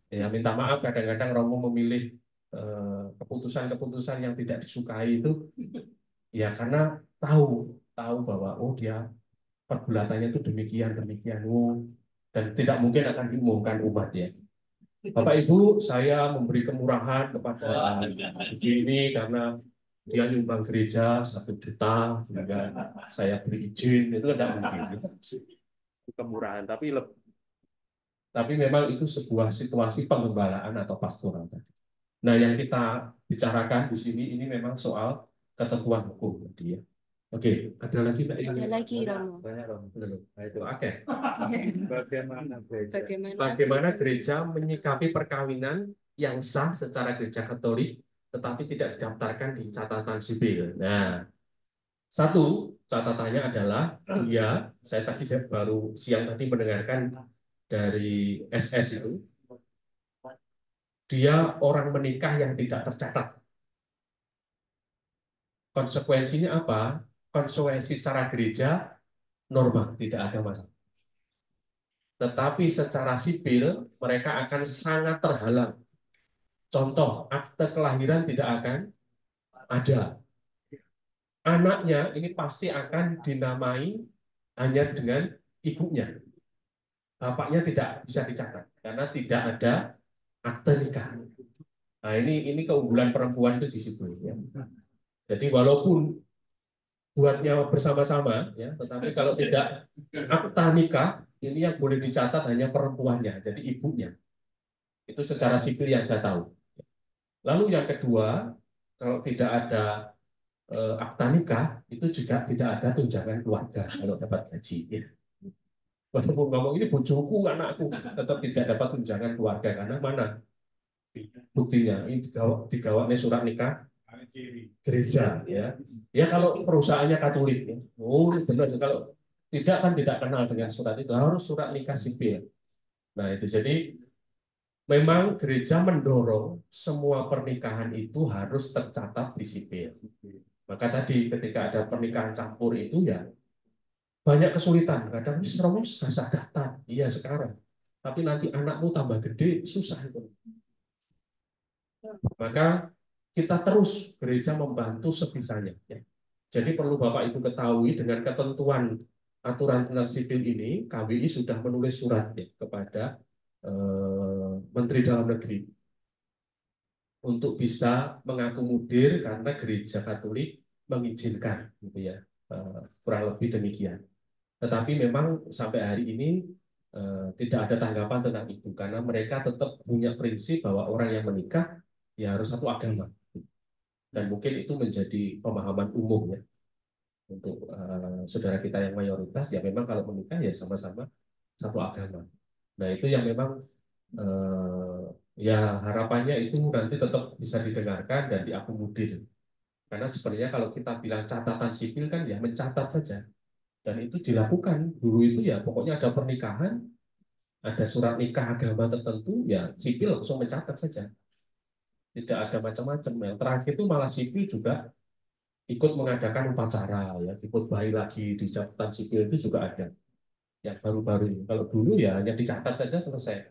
ya minta maaf kadang-kadang Romo memilih keputusan-keputusan yang tidak disukai itu, ya karena tahu bahwa oh dia pergulatannya itu demikian dan tidak mungkin akan diumumkan umat ya. Bapak Ibu, saya memberi kemurahan kepada ini karena dia nyumbang gereja 1 juta, sehingga saya beri izin, itu tidak mungkin. Kemurahan, tapi memang itu sebuah situasi pengembalaan atau pastoral. Nah, yang kita bicarakan di sini ini memang soal ketentuan hukum tadi ya. Oke, ada lagi Mbak? Ada lagi Romo. Banyak Romo. Nah, itu oke. Bagaimana gereja menyikapi perkawinan yang sah secara gereja Katolik tetapi tidak didaftarkan di catatan sipil. Nah, satu catatannya adalah saya baru siang tadi mendengarkan dari SS itu, dia orang menikah yang tidak tercatat. Konsekuensinya apa? Konsekuensi secara gereja normal, tidak ada masalah. Tetapi secara sipil mereka akan sangat terhalang. Contoh, akte kelahiran tidak akan ada. Anaknya ini pasti akan dinamai hanya dengan ibunya. Bapaknya tidak bisa dicatat karena tidak ada akte nikah. Nah, ini keunggulan perempuan itu di situ ya. Jadi walaupun buatnya bersama-sama ya, tetapi kalau tidak akta nikah, ini yang boleh dicatat hanya perempuannya, jadi ibunya. Itu secara sipil yang saya tahu. Lalu yang kedua, kalau tidak ada akta nikah itu juga tidak ada tunjangan keluarga kalau dapat gaji. Ya. Walaupun ngomong ini bojoku, anakku, tetap tidak dapat tunjangan keluarga karena mana buktinya? Ini digawaknya surat nikah gereja, ya. Ya kalau perusahaannya Katolik, ya. Oh benar. Kalau tidak kan tidak kenal dengan surat itu, harus surat nikah sipil. Nah itu jadi memang gereja mendorong semua pernikahan itu harus tercatat di sipil. Maka tadi ketika ada pernikahan campur itu ya banyak kesulitan. Kadang serobos susah daftar. Iya sekarang. Tapi nanti anakmu tambah gede susah itu. Maka kita terus gereja membantu sebisanya. Ya. Jadi perlu Bapak Ibu ketahui dengan ketentuan aturan tentang sipil ini, KBI sudah menulis surat ya, kepada Menteri Dalam Negeri untuk bisa mengakomodir karena gereja Katolik mengizinkan, gitu ya, kurang lebih demikian. Tetapi memang sampai hari ini tidak ada tanggapan tentang itu karena mereka tetap punya prinsip bahwa orang yang menikah ya harus satu agama dan mungkin itu menjadi pemahaman umum ya untuk saudara kita yang mayoritas ya memang kalau menikah ya sama-sama satu agama. Nah itu yang memang ya harapannya itu nanti tetap bisa didengarkan dan diakomodir. Karena sebenarnya kalau kita bilang catatan sipil kan ya mencatat saja. Dan itu dilakukan. Dulu itu ya pokoknya ada pernikahan, ada surat nikah agama tertentu, ya sipil langsung mencatat saja. Tidak ada macam-macam. Yang terakhir itu malah sipil juga ikut mengadakan upacara, ya dikhotbahi lagi di catatan sipil itu juga ada. Yang baru-baru ini. Kalau dulu ya hanya dicatat saja selesai.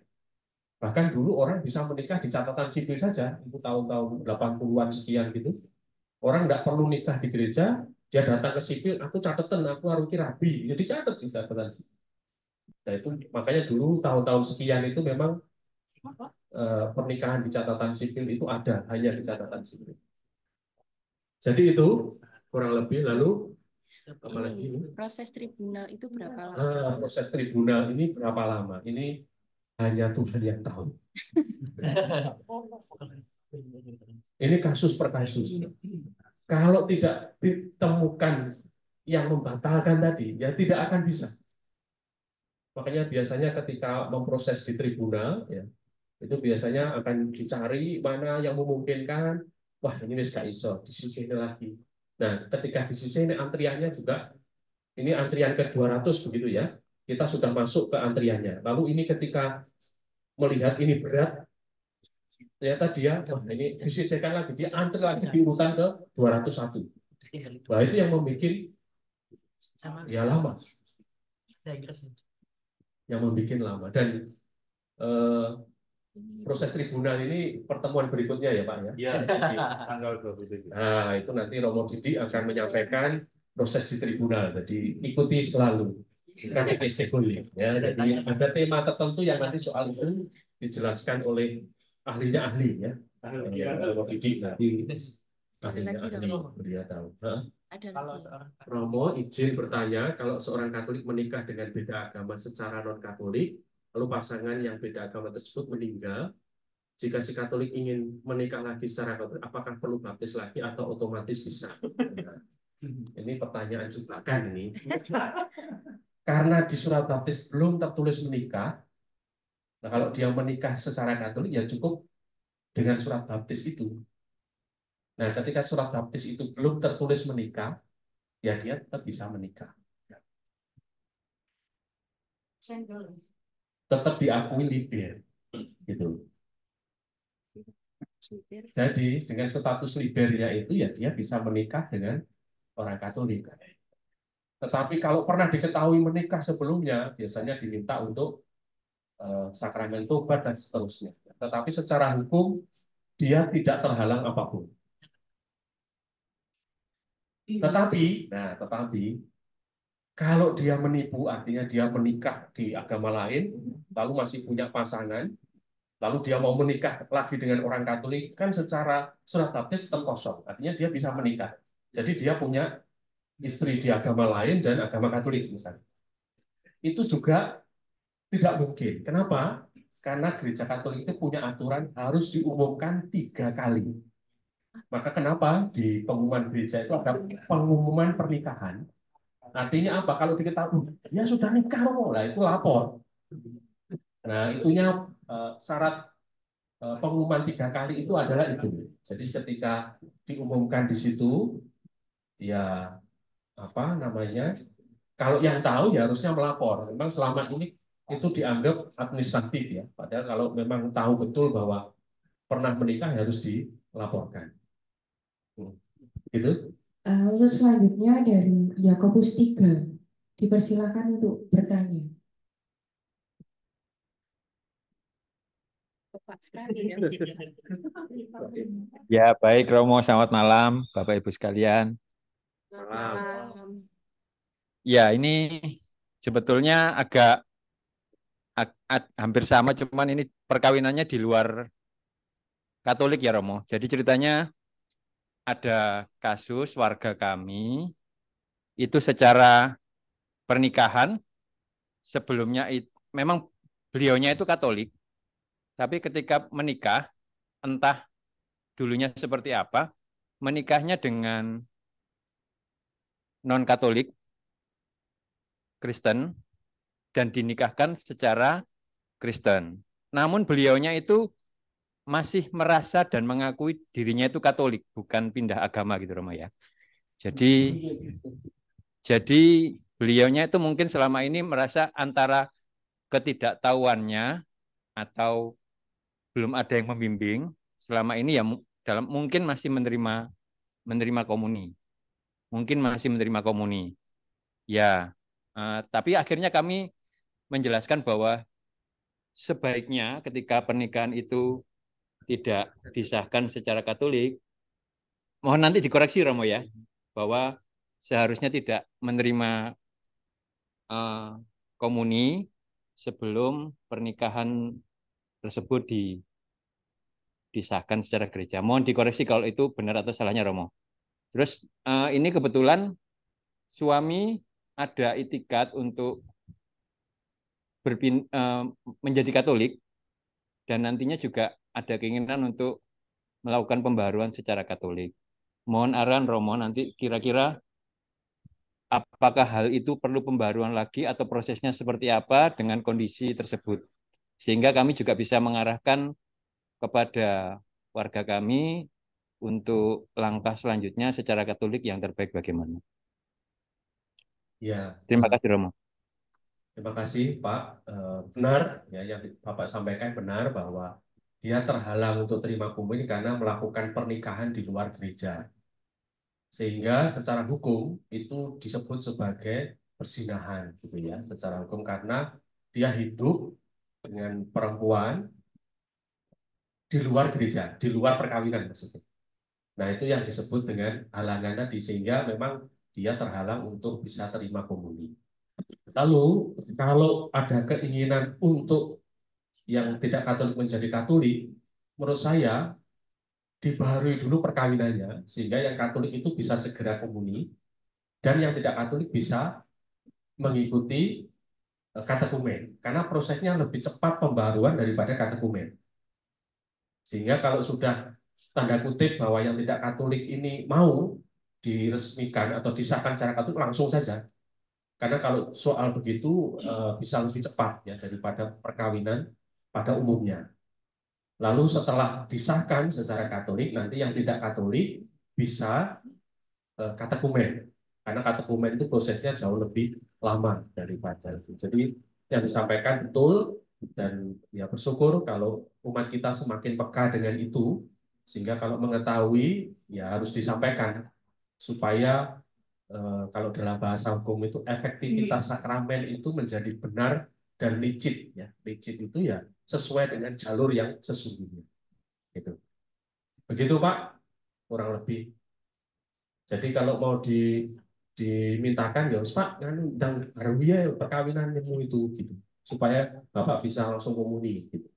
Bahkan dulu orang bisa menikah di catatan sipil saja, itu tahun-tahun 80-an sekian gitu. Orang nggak perlu nikah di gereja, dia datang ke sipil, aku catatan, aku harus rabi, jadi catat di catatan sipil. Nah itu makanya dulu tahun-tahun sekian itu memang pernikahan di catatan sipil itu ada, hanya di catatan sipil. Jadi itu kurang lebih. Lalu apalagi ini? Proses tribunal itu berapa lama? Proses tribunal ini berapa lama? Ini hanya Tuhan yang tahu. Ini kasus per kasus. Kalau tidak ditemukan yang membatalkan tadi, ya tidak akan bisa. Makanya biasanya ketika memproses di tribunal, ya, itu biasanya akan dicari mana yang memungkinkan. Wah ini gak iso, disisihin lagi. Nah ketika disisihin antriannya juga, ini antrian ke 200 begitu ya. Kita sudah masuk ke antriannya. Lalu ini ketika melihat ini berat, ternyata dia, wah ini disisihkan lagi, dia antri lagi di urutan ke 201. Wah itu yang membuat ya lama. Yang membuat lama. Dan proses tribunal ini pertemuan berikutnya ya Pak ya. Ya, tanggal 27. Nah itu nanti Romo Didi akan menyampaikan proses di tribunal. Jadi ikuti selalu. Ya, jadi ada tema tertentu yang nanti soal itu dijelaskan oleh ahlinya ya. Romo Didi nanti ahlinya dia tahu. Romo izin bertanya, kalau seorang Katolik menikah dengan beda agama secara non-Katolik, lalu pasangan yang beda agama tersebut meninggal, jika si Katolik ingin menikah lagi secara Katolik, apakah perlu baptis lagi atau otomatis bisa? Nah, ini pertanyaan jebakan ini. Karena di surat baptis belum tertulis menikah, nah kalau dia menikah secara Katolik ya cukup dengan surat baptis itu. Nah, ketika surat baptis itu belum tertulis menikah, ya dia tetap bisa menikah. Tetap diakui liber, gitu. Jadi dengan status libernya itu ya dia bisa menikah dengan orang Katolik. Tetapi kalau pernah diketahui menikah sebelumnya, biasanya diminta untuk sakramen tobat dan seterusnya. Tetapi secara hukum dia tidak terhalang apapun. Tetapi kalau dia menipu, artinya dia menikah di agama lain, lalu masih punya pasangan, lalu dia mau menikah lagi dengan orang Katolik, kan secara surat baptis tetap kosong, artinya dia bisa menikah. Jadi dia punya istri di agama lain dan agama Katolik misalnya. Itu juga tidak mungkin. Kenapa? Karena gereja Katolik itu punya aturan harus diumumkan 3 kali. Maka kenapa di pengumuman gereja itu ada pengumuman pernikahan? Artinya apa? Kalau diketahui ya sudah nikah kok, lah itu lapor. Nah, itunya syarat pengumuman 3 kali itu adalah itu. Jadi ketika diumumkan di situ, ya apa namanya? Kalau yang tahu ya harusnya melapor. Memang selama ini itu dianggap administratif ya. Padahal kalau memang tahu betul bahwa pernah menikah harus dilaporkan. Gitu. Lalu selanjutnya dari Yakobus 3. Dipersilakan untuk bertanya. Tepat sekali ya. Ya, baik Romo, selamat malam Bapak Ibu sekalian. Malam. Ya, ini sebetulnya agak hampir sama, cuman ini perkawinannya di luar Katolik ya Romo. Jadi ceritanya ada kasus warga kami itu secara pernikahan sebelumnya memang beliaunya itu Katolik, tapi ketika menikah entah dulunya seperti apa, menikahnya dengan non-Katolik Kristen dan dinikahkan secara Kristen. Namun beliaunya itu masih merasa dan mengakui dirinya itu Katolik, bukan pindah agama gitu Romo ya. Jadi beliaunya itu mungkin selama ini merasa antara ketidaktahuannya atau belum ada yang membimbing. Selama ini ya mungkin masih menerima komuni. Mungkin masih menerima komuni. Ya, tapi akhirnya kami menjelaskan bahwa sebaiknya ketika pernikahan itu tidak disahkan secara Katolik, mohon nanti dikoreksi Romo ya, bahwa seharusnya tidak menerima komuni sebelum pernikahan tersebut disahkan secara gereja. Mohon dikoreksi kalau itu benar atau salahnya Romo. Terus ini kebetulan suami ada itikat untuk menjadi Katolik dan nantinya juga ada keinginan untuk melakukan pembaharuan secara Katolik. Mohon arahan Romo nanti kira-kira apakah hal itu perlu pembaharuan lagi atau prosesnya seperti apa dengan kondisi tersebut. Sehingga kami juga bisa mengarahkan kepada warga kami untuk langkah selanjutnya secara Katolik yang terbaik bagaimana. Ya, Terima kasih Romo. terima kasih Pak. Benar ya yang Bapak sampaikan benar bahwa dia terhalang untuk terima komuni karena melakukan pernikahan di luar gereja. Sehingga secara hukum itu disebut sebagai perzinahan gitu ya, secara hukum karena dia hidup dengan perempuan di luar gereja, di luar perkawinan maksudnya. Nah, itu yang disebut dengan halangan tadi, sehingga memang dia terhalang untuk bisa terima komuni. Lalu, kalau ada keinginan untuk yang tidak Katolik menjadi Katolik, menurut saya dibaharui dulu perkawinannya, sehingga yang Katolik itu bisa segera komuni, dan yang tidak Katolik bisa mengikuti katekumen, karena prosesnya lebih cepat pembaharuan daripada katekumen. Sehingga kalau sudah tanda kutip bahwa yang tidak Katolik ini mau diresmikan atau disahkan secara Katolik langsung saja. Karena kalau soal begitu bisa lebih cepat ya daripada perkawinan pada umumnya. Lalu setelah disahkan secara Katolik, nanti yang tidak Katolik bisa katekumen. Karena katekumen itu prosesnya jauh lebih lama daripada itu. Jadi yang disampaikan betul, dan ya bersyukur kalau umat kita semakin peka dengan itu, sehingga kalau mengetahui ya harus disampaikan supaya kalau dalam bahasa hukum itu efektivitas sakramen itu menjadi benar dan licit ya. Licit itu ya sesuai dengan jalur yang sesungguhnya. Gitu. Begitu Pak, kurang lebih. Jadi kalau mau dimintakan ya Pak, dan harusnya perkawinanmu itu gitu, supaya Bapak bisa langsung komuni gitu.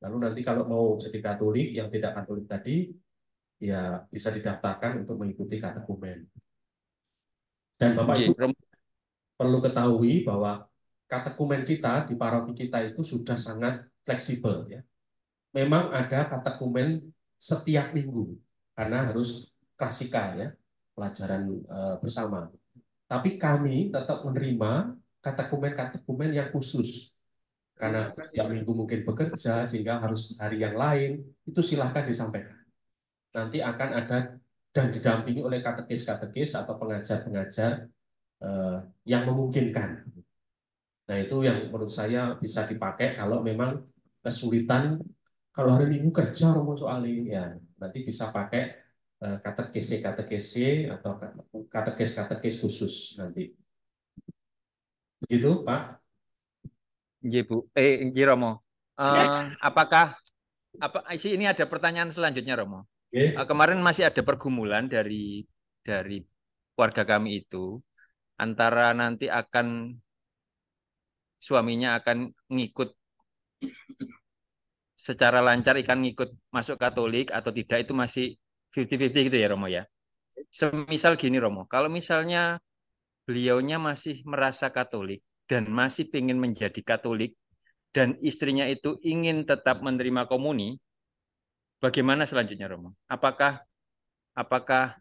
Lalu nanti kalau mau jadi Katolik yang tidak Katolik tadi ya bisa didaftarkan untuk mengikuti katekumen. Dan Bapak Ibu perlu ketahui bahwa katekumen kita di paroki kita itu sudah sangat fleksibel ya. Memang ada katekumen setiap minggu. karena harus klasika ya, pelajaran bersama. Tapi kami tetap menerima katekumen-katekumen yang khusus. Karena setiap minggu mungkin bekerja, sehingga harus hari yang lain, itu silahkan disampaikan. Nanti akan ada dan didampingi oleh katekis-katekis atau pengajar-pengajar yang memungkinkan. Nah, itu yang menurut saya bisa dipakai kalau memang kesulitan, kalau hari Minggu kerja Romo soal ini, ya nanti bisa pakai katekis atau katekis khusus nanti. Begitu, Pak? Nggih, Bu. Nggih, Romo. Apakah ini ada pertanyaan selanjutnya, Romo? Kemarin masih ada pergumulan dari warga kami itu antara nanti suaminya akan ngikut secara lancar, ngikut masuk Katolik atau tidak, itu masih 50-50 gitu ya, Romo ya. Semisal gini, Romo, kalau misalnya beliaunya masih merasa Katolik dan masih ingin menjadi Katolik dan istrinya itu ingin tetap menerima komuni, bagaimana selanjutnya, Romo? Apakah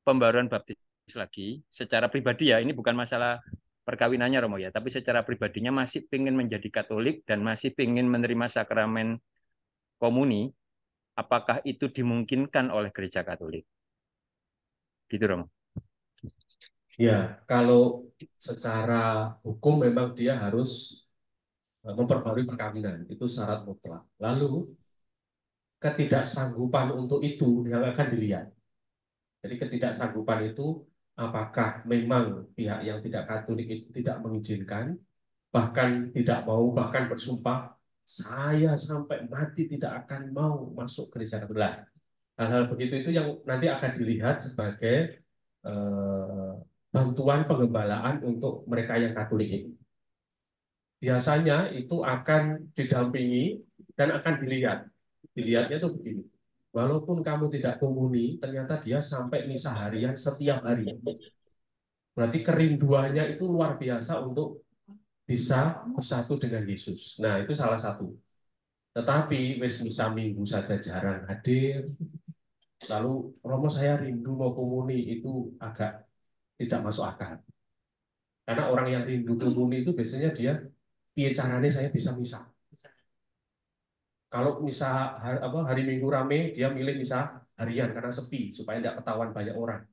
pembaruan baptis lagi secara pribadi ya, ini bukan masalah perkawinannya, Romo ya, tapi secara pribadinya masih ingin menjadi Katolik dan masih ingin menerima sakramen komuni, apakah itu dimungkinkan oleh gereja Katolik? Gitu, Romo. Ya, kalau secara hukum memang dia harus memperbarui perkawinan, itu syarat mutlak. Lalu ketidaksanggupan untuk itu yang akan dilihat. Jadi ketidaksanggupan itu apakah memang pihak yang tidak Katolik itu tidak mengizinkan, bahkan tidak mau, bahkan bersumpah, saya sampai mati tidak akan mau masuk gereja Katolik. Hal-hal begitu itu yang nanti akan dilihat sebagai bantuan pengembalaan untuk mereka yang Katolik itu. Biasanya itu akan didampingi dan akan dilihat. Dilihatnya itu begini. Walaupun kamu tidak komuni, ternyata dia sampai misa harian setiap hari. Berarti kerinduannya itu luar biasa untuk bisa bersatu dengan Yesus. Nah, itu salah satu. Tetapi wis misa minggu saja jarang hadir. Lalu Romo saya rindu mau komuni, itu agak tidak masuk akal. Karena orang yang rindu komuni itu biasanya dia, piye caranya saya bisa misa. Kalau misa hari Minggu rame, dia milih misa harian karena sepi supaya tidak ketahuan banyak orang.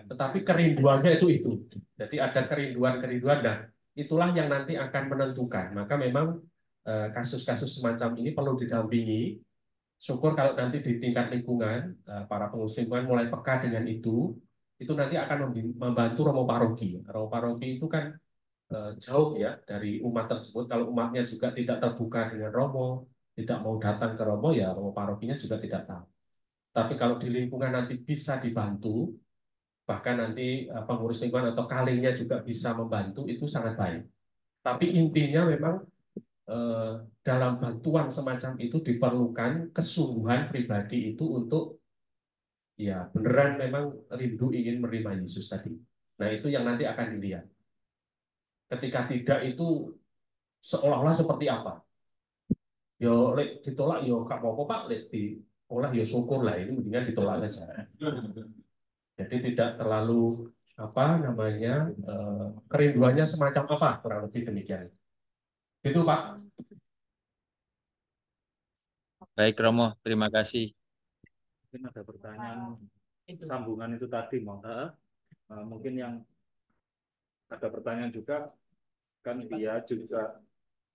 Tetapi kerinduannya itu. Jadi ada kerinduan-kerinduan. Nah, itulah yang nanti akan menentukan. Maka memang kasus-kasus semacam ini perlu didampingi. Syukur kalau nanti di tingkat lingkungan, para pengurus lingkungan mulai peka dengan itu nanti akan membantu Romo Paroki. Romo Paroki itu kan jauh ya dari umat tersebut. Kalau umatnya juga tidak terbuka dengan Romo, tidak mau datang ke Romo, ya Romo Parokinya juga tidak tahu. Tapi kalau di lingkungan nanti bisa dibantu, bahkan nanti pengurus lingkungan atau kalinya juga bisa membantu, itu sangat baik. Tapi intinya memang dalam bantuan semacam itu diperlukan kesungguhan pribadi itu untuk ya beneran memang rindu ingin menerima Yesus tadi. Nah, itu yang nanti akan dilihat. Ketika tidak itu seolah-olah seperti apa? Yo lek ditolak yo kak apa Pak, lek diolah yo syukur lah, ini mendingan ditolak saja. Jadi tidak terlalu apa namanya kerinduannya semacam apa, kurang lebih demikian. Itu Pak. Baik, Romo, terima kasih. Mungkin ada pertanyaan sambungan itu tadi, mungkin yang ada pertanyaan juga, kan dia juga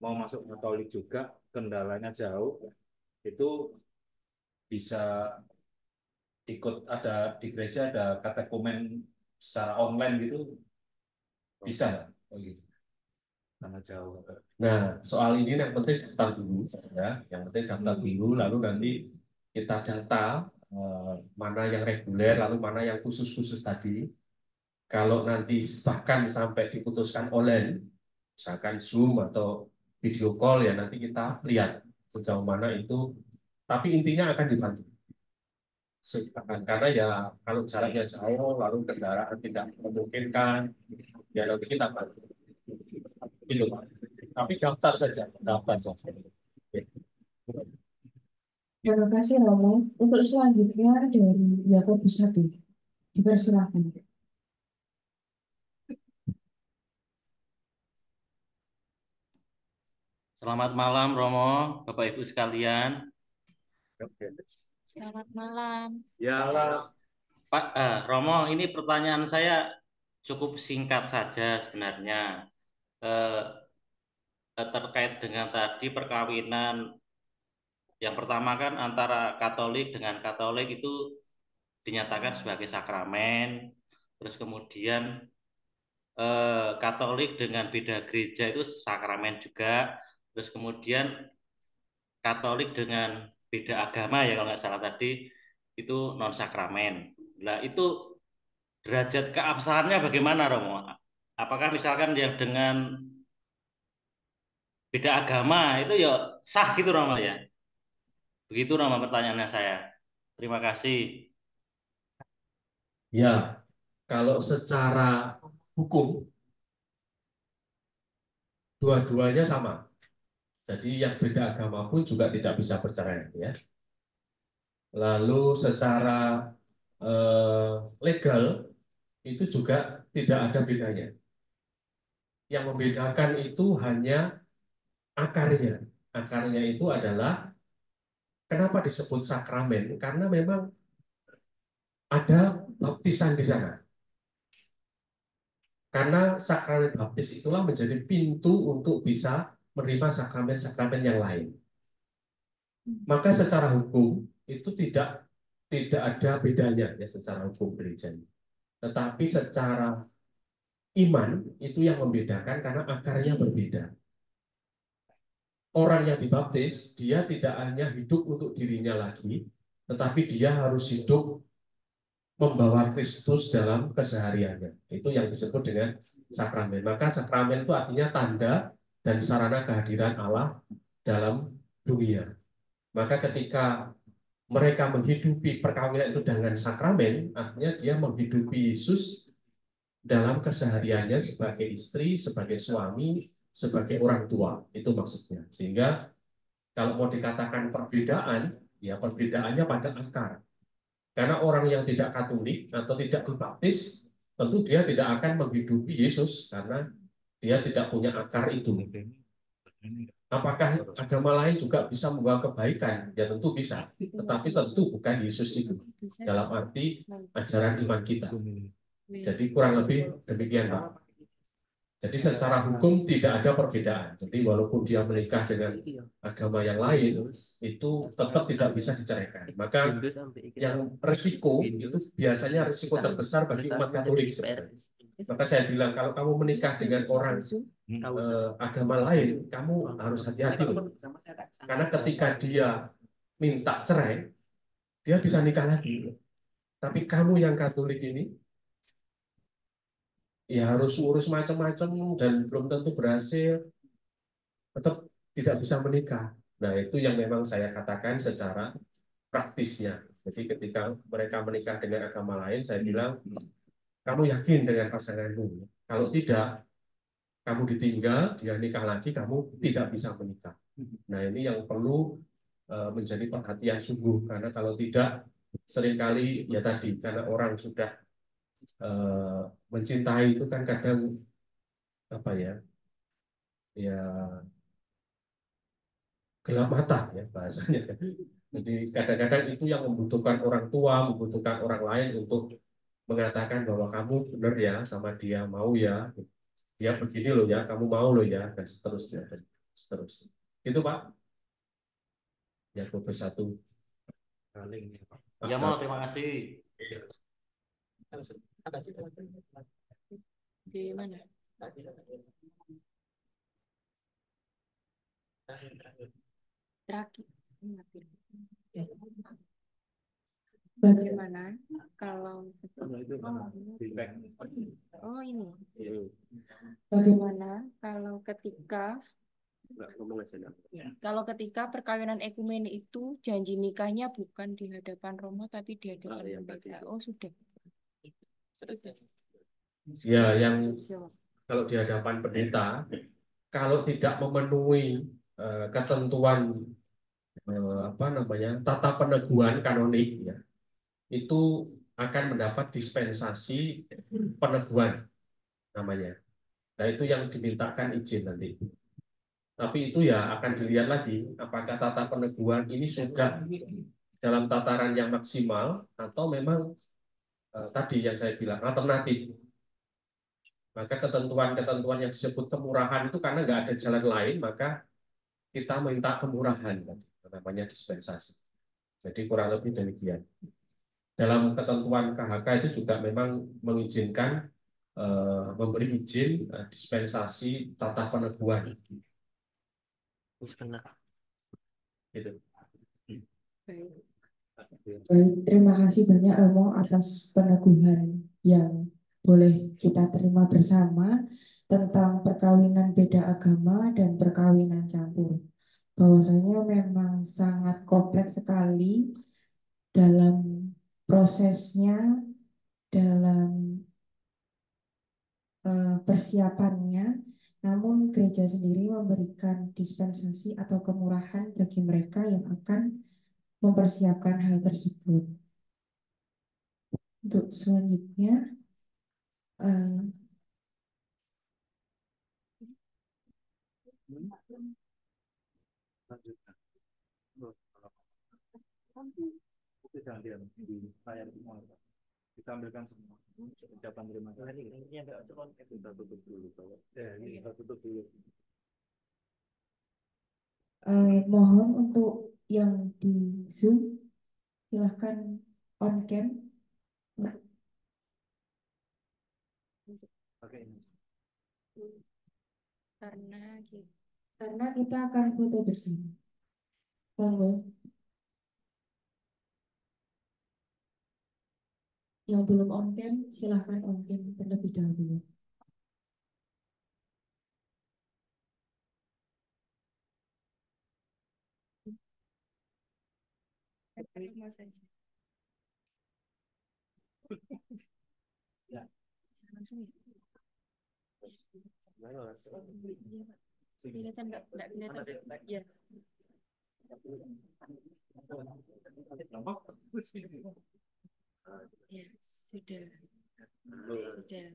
mau masuk Katolik juga, kendalanya jauh, itu bisa ikut ada di gereja ada katekumen secara online gitu, bisa nggak? Gitu. Karena jauh. Nah, soal ini yang penting daftar dulu, ya. Yang penting daftar dulu, lalu nanti kita data mana yang reguler, lalu mana yang khusus-khusus tadi. Kalau nanti bahkan sampai diputuskan online, misalkan Zoom atau video call, ya nanti kita lihat sejauh mana itu. Tapi intinya akan dibantu. Karena ya kalau jaraknya jauh, lalu kendaraan tidak memungkinkan, ya nanti kita bantu. Gitu, Pak. Tapi daftar saja, daftar saja. Terima kasih Romo. Untuk selanjutnya dari Yakobus 1. Dipersilakan. Selamat malam Romo, Bapak Ibu sekalian. Selamat malam. Ya, Pak Romo, ini pertanyaan saya cukup singkat saja sebenarnya. Eh, Terkait dengan tadi perkawinan, yang pertama kan antara Katolik dengan Katolik itu dinyatakan sebagai sakramen. Terus kemudian Katolik dengan beda gereja itu sakramen juga. Terus kemudian Katolik dengan beda agama ya kalau nggak salah tadi itu non sakramen. Nah itu derajat keabsahannya bagaimana Romo? Apakah misalkan yang dengan beda agama itu ya sah gitu Romo ya? Begitu Romo pertanyaannya saya. Terima kasih. Ya, kalau secara hukum dua-duanya sama. Jadi yang beda agama pun juga tidak bisa bercerai, ya. Lalu secara legal itu juga tidak ada bedanya. Yang membedakan itu hanya akarnya. Akarnya itu adalah kenapa disebut sakramen? Karena memang ada baptisan di sana. Karena sakramen baptis itulah menjadi pintu untuk bisa menerima sakramen-sakramen yang lain. Maka secara hukum itu tidak ada bedanya ya secara hukum gereja. Tetapi secara iman itu yang membedakan karena akarnya berbeda. Orang yang dibaptis dia tidak hanya hidup untuk dirinya lagi, tetapi dia harus hidup membawa Kristus dalam kesehariannya. Itu yang disebut dengan sakramen. Maka sakramen itu artinya tanda dan sarana kehadiran Allah dalam dunia. Maka ketika mereka menghidupi perkawinan itu dengan sakramen, artinya dia menghidupi Yesus dalam kesehariannya sebagai istri, sebagai suami, sebagai orang tua. Itu maksudnya. Sehingga kalau mau dikatakan perbedaan, ya perbedaannya pada akar. Karena orang yang tidak Katolik atau tidak berbaptis, tentu dia tidak akan menghidupi Yesus karena dia tidak punya akar itu. Apakah agama lain juga bisa membawa kebaikan? Ya tentu bisa, tetapi tentu bukan Yesus itu. Dalam arti ajaran iman kita. Jadi kurang lebih demikian, Pak. Jadi secara hukum tidak ada perbedaan. Jadi walaupun dia menikah dengan agama yang lain, itu tetap tidak bisa diceraikan. Maka yang resiko itu biasanya resiko terbesar bagi umat Katolik sebenarnya. Maka saya bilang kalau kamu menikah dengan orang agama lain, kamu harus hati-hati loh. Karena ketika dia minta cerai, dia bisa nikah lagi. Tapi kamu yang Katolik ini ya harus urus macam-macam dan belum tentu berhasil, tetap tidak bisa menikah. Nah, itu yang memang saya katakan secara praktisnya. Jadi ketika mereka menikah dengan agama lain, saya bilang, kamu yakin dengan pasanganmu? Kalau tidak, kamu ditinggal, dia nikah lagi, kamu tidak bisa menikah. Nah, ini yang perlu menjadi perhatian sungguh, karena kalau tidak, seringkali ya tadi, karena orang sudah mencintai itu kan kadang apa ya gelap mata ya bahasanya. Jadi kadang-kadang itu yang membutuhkan orang tua, membutuhkan orang lain untuk mengatakan bahwa kamu benar ya sama dia, mau ya, dia begini loh ya, kamu mau loh ya, dan seterusnya, dan seterusnya. Itu Pak. Yakobus 1. Ya mau terima kasih. Di mana? Terakhir. Bagaimana kalau oh ini. Bagaimana kalau ketika perkawinan ekumene itu janji nikahnya bukan di hadapan Romo tapi di hadapan pendeta. Oh sudah. Ya, yang kalau di hadapan pendeta, kalau tidak memenuhi ketentuan tata peneguhan kanonik ya, itu akan mendapat dispensasi peneguhan namanya. Nah, itu yang dimintakan izin nanti. Tapi itu ya akan dilihat lagi apakah tata peneguhan ini sudah dalam tataran yang maksimal atau memang tadi yang saya bilang alternatif. Maka ketentuan-ketentuan yang disebut kemurahan itu karena nggak ada jalan lain, maka kita minta kemurahan, namanya dispensasi. Jadi kurang lebih demikian. Dalam ketentuan KHK itu juga memang mengizinkan memberi izin dispensasi tata peneguhan. Gitu. Baik, terima kasih banyak Romo atas peneguhan yang boleh kita terima bersama tentang perkawinan beda agama dan perkawinan campur. Bahwasanya memang sangat kompleks sekali dalam prosesnya, dalam persiapannya, namun gereja sendiri memberikan dispensasi atau kemurahan bagi mereka yang akan mempersiapkan hal tersebut. Untuk selanjutnya, kita ambilkan semua ucapan terima kasih. Kita tutup dulu. Kita tutup dulu. mohon untuk yang di Zoom silahkan on cam. Karena kita akan foto bersama. Monggo. Yang belum on cam silahkan on cam terlebih dahulu. Ya. Langsung ya. Kelihatan enggak kelihatan. Iya. Ya, sudah. Sudah.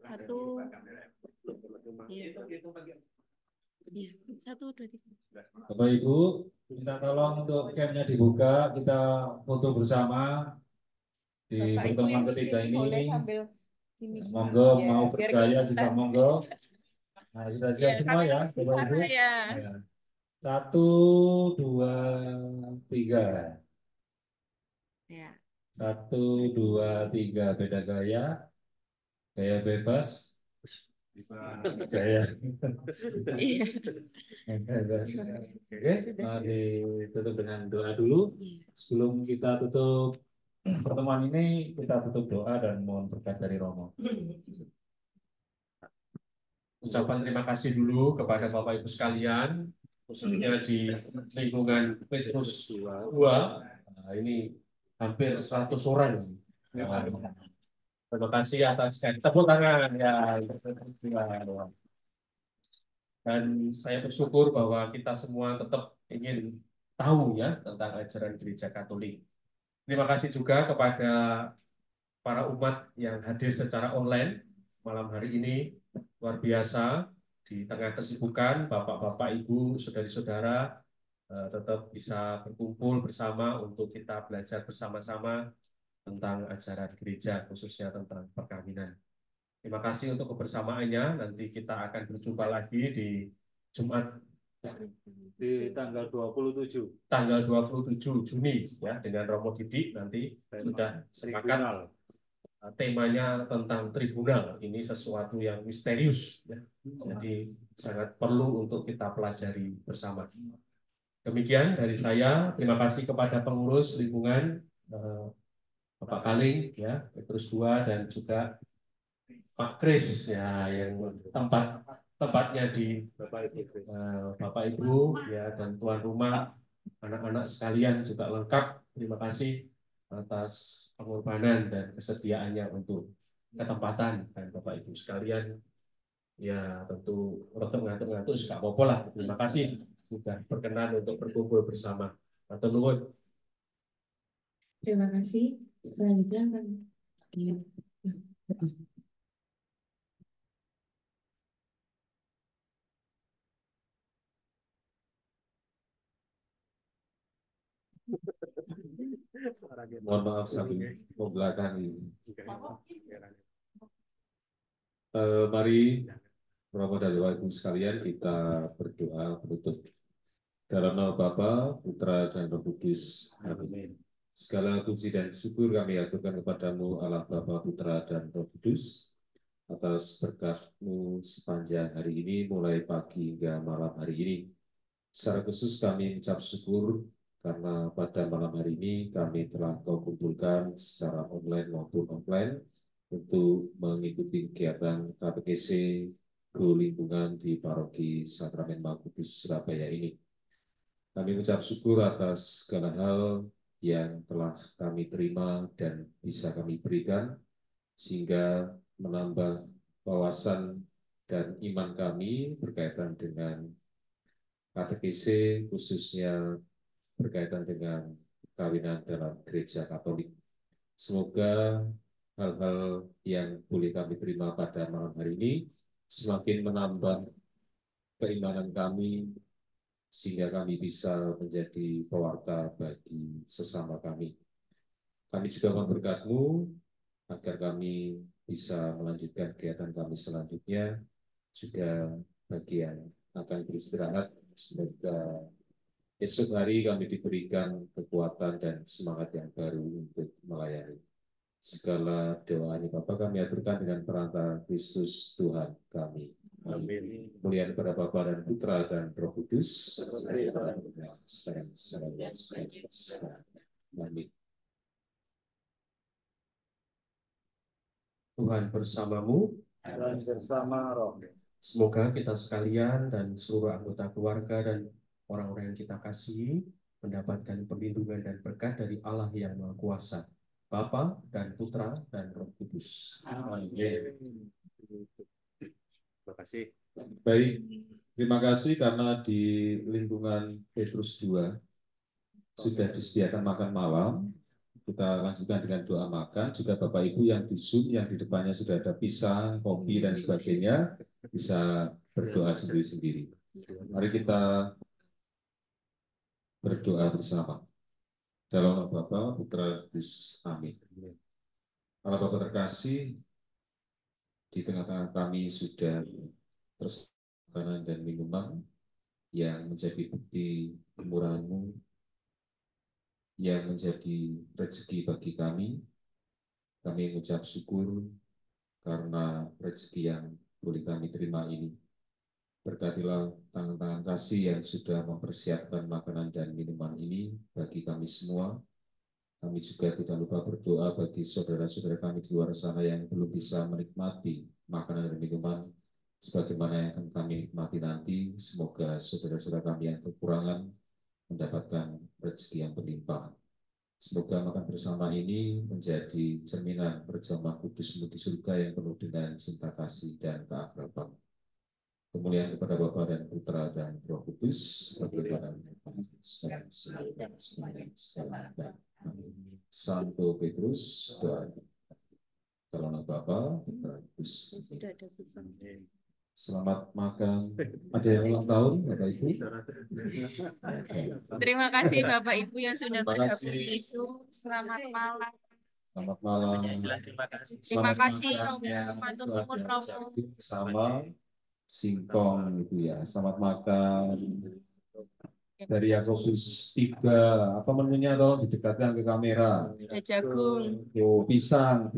Satu. Iya. Iya, 1, 2, 3. Bapak Ibu, kita tolong untuk camnya dibuka, kita foto bersama di Bapak Ibu pertemuan yang di ketiga sini ini. boleh sambil ini. Monggo Ya, mau biar bergaya juga kelihatan. monggo. Nah, sudah siap Ya, semua ya, kamera di Bapak Ibu. sana ya. Ya. 1, 2, 3. Ya. 1, 2, 3, beda gaya. Gaya bebas. Gaya. Iya. Bebas. Oke, mari tutup dengan doa dulu. Sebelum kita tutup pertemuan ini, kita tutup doa dan mohon berkat dari Romo. Ucapan terima kasih dulu kepada Bapak Ibu sekalian, khususnya di lingkungan Petrus 2. Nah, ini hampir 100 orang. Nah, terima kasih atas tepuk tangan ya. Dan saya bersyukur bahwa kita semua tetap ingin tahu ya tentang ajaran Gereja Katolik. Terima kasih juga kepada para umat yang hadir secara online malam hari ini. Luar biasa, di tengah kesibukan, Bapak-Bapak, Ibu, saudari-saudara tetap bisa berkumpul bersama untuk kita belajar bersama-sama tentang ajaran gereja, khususnya tentang perkawinan. Terima kasih untuk kebersamaannya. Nanti kita akan berjumpa lagi di Jumat di tanggal 27. Tanggal 27 Juni ya, dengan Romo Didik nanti sudah sepakat temanya tentang tribunal. Ini sesuatu yang misterius ya. Jadi sangat perlu untuk kita pelajari bersama. Demikian dari saya. Terima kasih kepada pengurus lingkungan Bapak Kaling ya, Petrus 2 dan juga Pak Kris ya, yang tempatnya di Bapak Ibu ya, dan tuan rumah, anak-anak sekalian juga lengkap. Terima kasih atas pengorbanan dan kesediaannya untuk ketempatan, dan Bapak Ibu sekalian Ya tentu rotok ngantuk-ngantuk nggak apa-apa lah. Terima kasih sudah berkenan untuk berkumpul bersama. Atau nuwun. Terima kasih. Selanjutnya akan Mohon maaf sambil membelakangi. Mari Bapak dan Ibu sekalian kita berdoa penutup. Dalam nama Bapa, Putra dan Roh Kudus. Amin. Segala puji dan syukur kami aturkan kepadamu Allah Bapa, Putra dan Roh Kudus atas berkat-Mu sepanjang hari ini mulai pagi hingga malam hari ini. Secara khusus kami mengucap syukur karena pada malam hari ini kami telah Kau kumpulkan secara online maupun offline untuk mengikuti kegiatan KPKC Go Lingkungan di Paroki Sakramen Maha Kudus Surabaya ini. Kami mengucap syukur atas segala hal yang telah kami terima dan bisa kami berikan, sehingga menambah wawasan dan iman kami berkaitan dengan KTPC, khususnya berkaitan dengan perkawinan dalam gereja Katolik. Semoga hal-hal yang boleh kami terima pada malam hari ini semakin menambah keimanan kami, sehingga kami bisa menjadi pewarta bagi sesama kami. Kami juga mohon berkat-Mu agar kami bisa melanjutkan kegiatan kami selanjutnya, juga bagi yang akan beristirahat, semoga esok hari kami diberikan kekuatan dan semangat yang baru untuk melayani. Segala doa ini Bapa kami aturkan dengan perantara Kristus Tuhan kami. Amin. Kemuliaan kepada Bapa dan Putra dan Roh Kudus. Amin. Tuhan bersamamu. Dan bersama roh. Semoga kita sekalian dan seluruh anggota keluarga dan orang-orang yang kita kasihi mendapatkan perlindungan dan berkat dari Allah yang Maha Kuasa, Bapa dan Putra dan Roh Kudus. Amin. Terima kasih. Baik, terima kasih karena di lingkungan Petrus 2 sudah disediakan makan malam. Kita lanjutkan dengan doa makan. Juga Bapak Ibu yang di Zoom, yang di depannya sudah ada pisang, kopi, dan sebagainya, bisa berdoa sendiri-sendiri. Mari kita berdoa bersama. Dalam nama Bapa, Putra, Kudus. Amin. Allah Bapa terkasih, di tengah-tengah kami sudah tersedia makanan dan minuman yang menjadi bukti kemurahan-Mu, yang menjadi rezeki bagi kami. Kami mengucap syukur karena rezeki yang boleh kami terima ini. Berkatilah tangan-tangan kasih yang sudah mempersiapkan makanan dan minuman ini bagi kami semua. Kami juga tidak lupa berdoa bagi saudara-saudara kami di luar sana yang belum bisa menikmati makanan dan minuman sebagaimana yang akan kami nikmati nanti. Semoga saudara-saudara kami yang kekurangan mendapatkan rezeki yang berlimpah. Semoga makan bersama ini menjadi cerminan perjamuan kudus-Mu di surga yang penuh dengan cinta kasih dan keakraban. Kemuliaan kepada Bapa dan Putra dan Roh Kudus, bagaimana Santo Petrus, doa. Kalau nama Bapa, Putra, Kudus. Selamat makan. Ada yang ulang tahun, Bapak Ibu? Terima kasih Bapak Ibu yang sudah bergabung di Zoom. Selamat malam. Selamat malam. Terima kasih Matur nuwun Romo. Sama singkong gitu ya. Selamat makan. Dari Yakobus 3, apa menunya tolong didekatkan ke kamera. Jagung. Oh, pisang.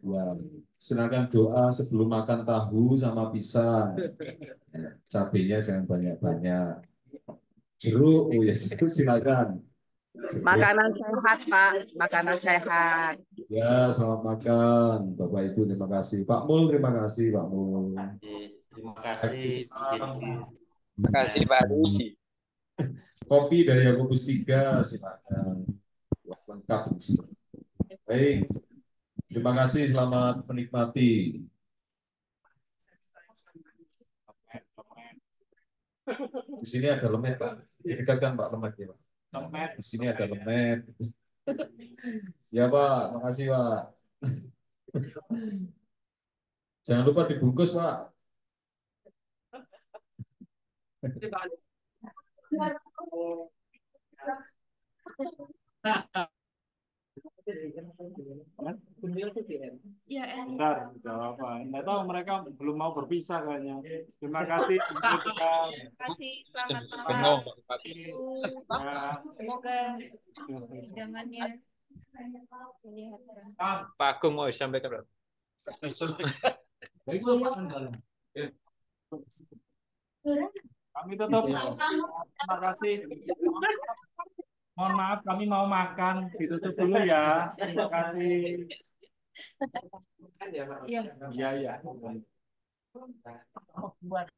Ya, silakan doa sebelum makan tahu sama pisang. Cabenya jangan banyak-banyak. Jeruk, oh ya jeruk silakan. Makanan sehat, Pak. Makanan sehat. Ya, selamat makan, Bapak Ibu. Terima kasih, Pak Mul. Terima kasih, Pak Mul. Terima kasih. Terima kasih, Pak Adi. Kopi dari Yakobus 3, silakan. Lengkap. Baik. Terima kasih. Selamat menikmati. Di sini ada lemet, Pak. Dekatkan Pak lemetnya, Pak. Lemet. Di sini ada lemet. Ya, Pak. Makasih, Pak. Jangan lupa dibungkus, Pak. Ya, Bentar, jawab apa? Nggak tahu mereka belum mau berpisah kayaknya. Terima kasih. terima kasih. Selamat malam. Ibu. Ya. Semoga hidangannya menyehatkan. Pak Agung mau disampaikan. Kami tutup. Terima kasih. Mohon maaf, kami mau makan. Ditutup dulu ya. Terima kasih. Iya. Iya, iya.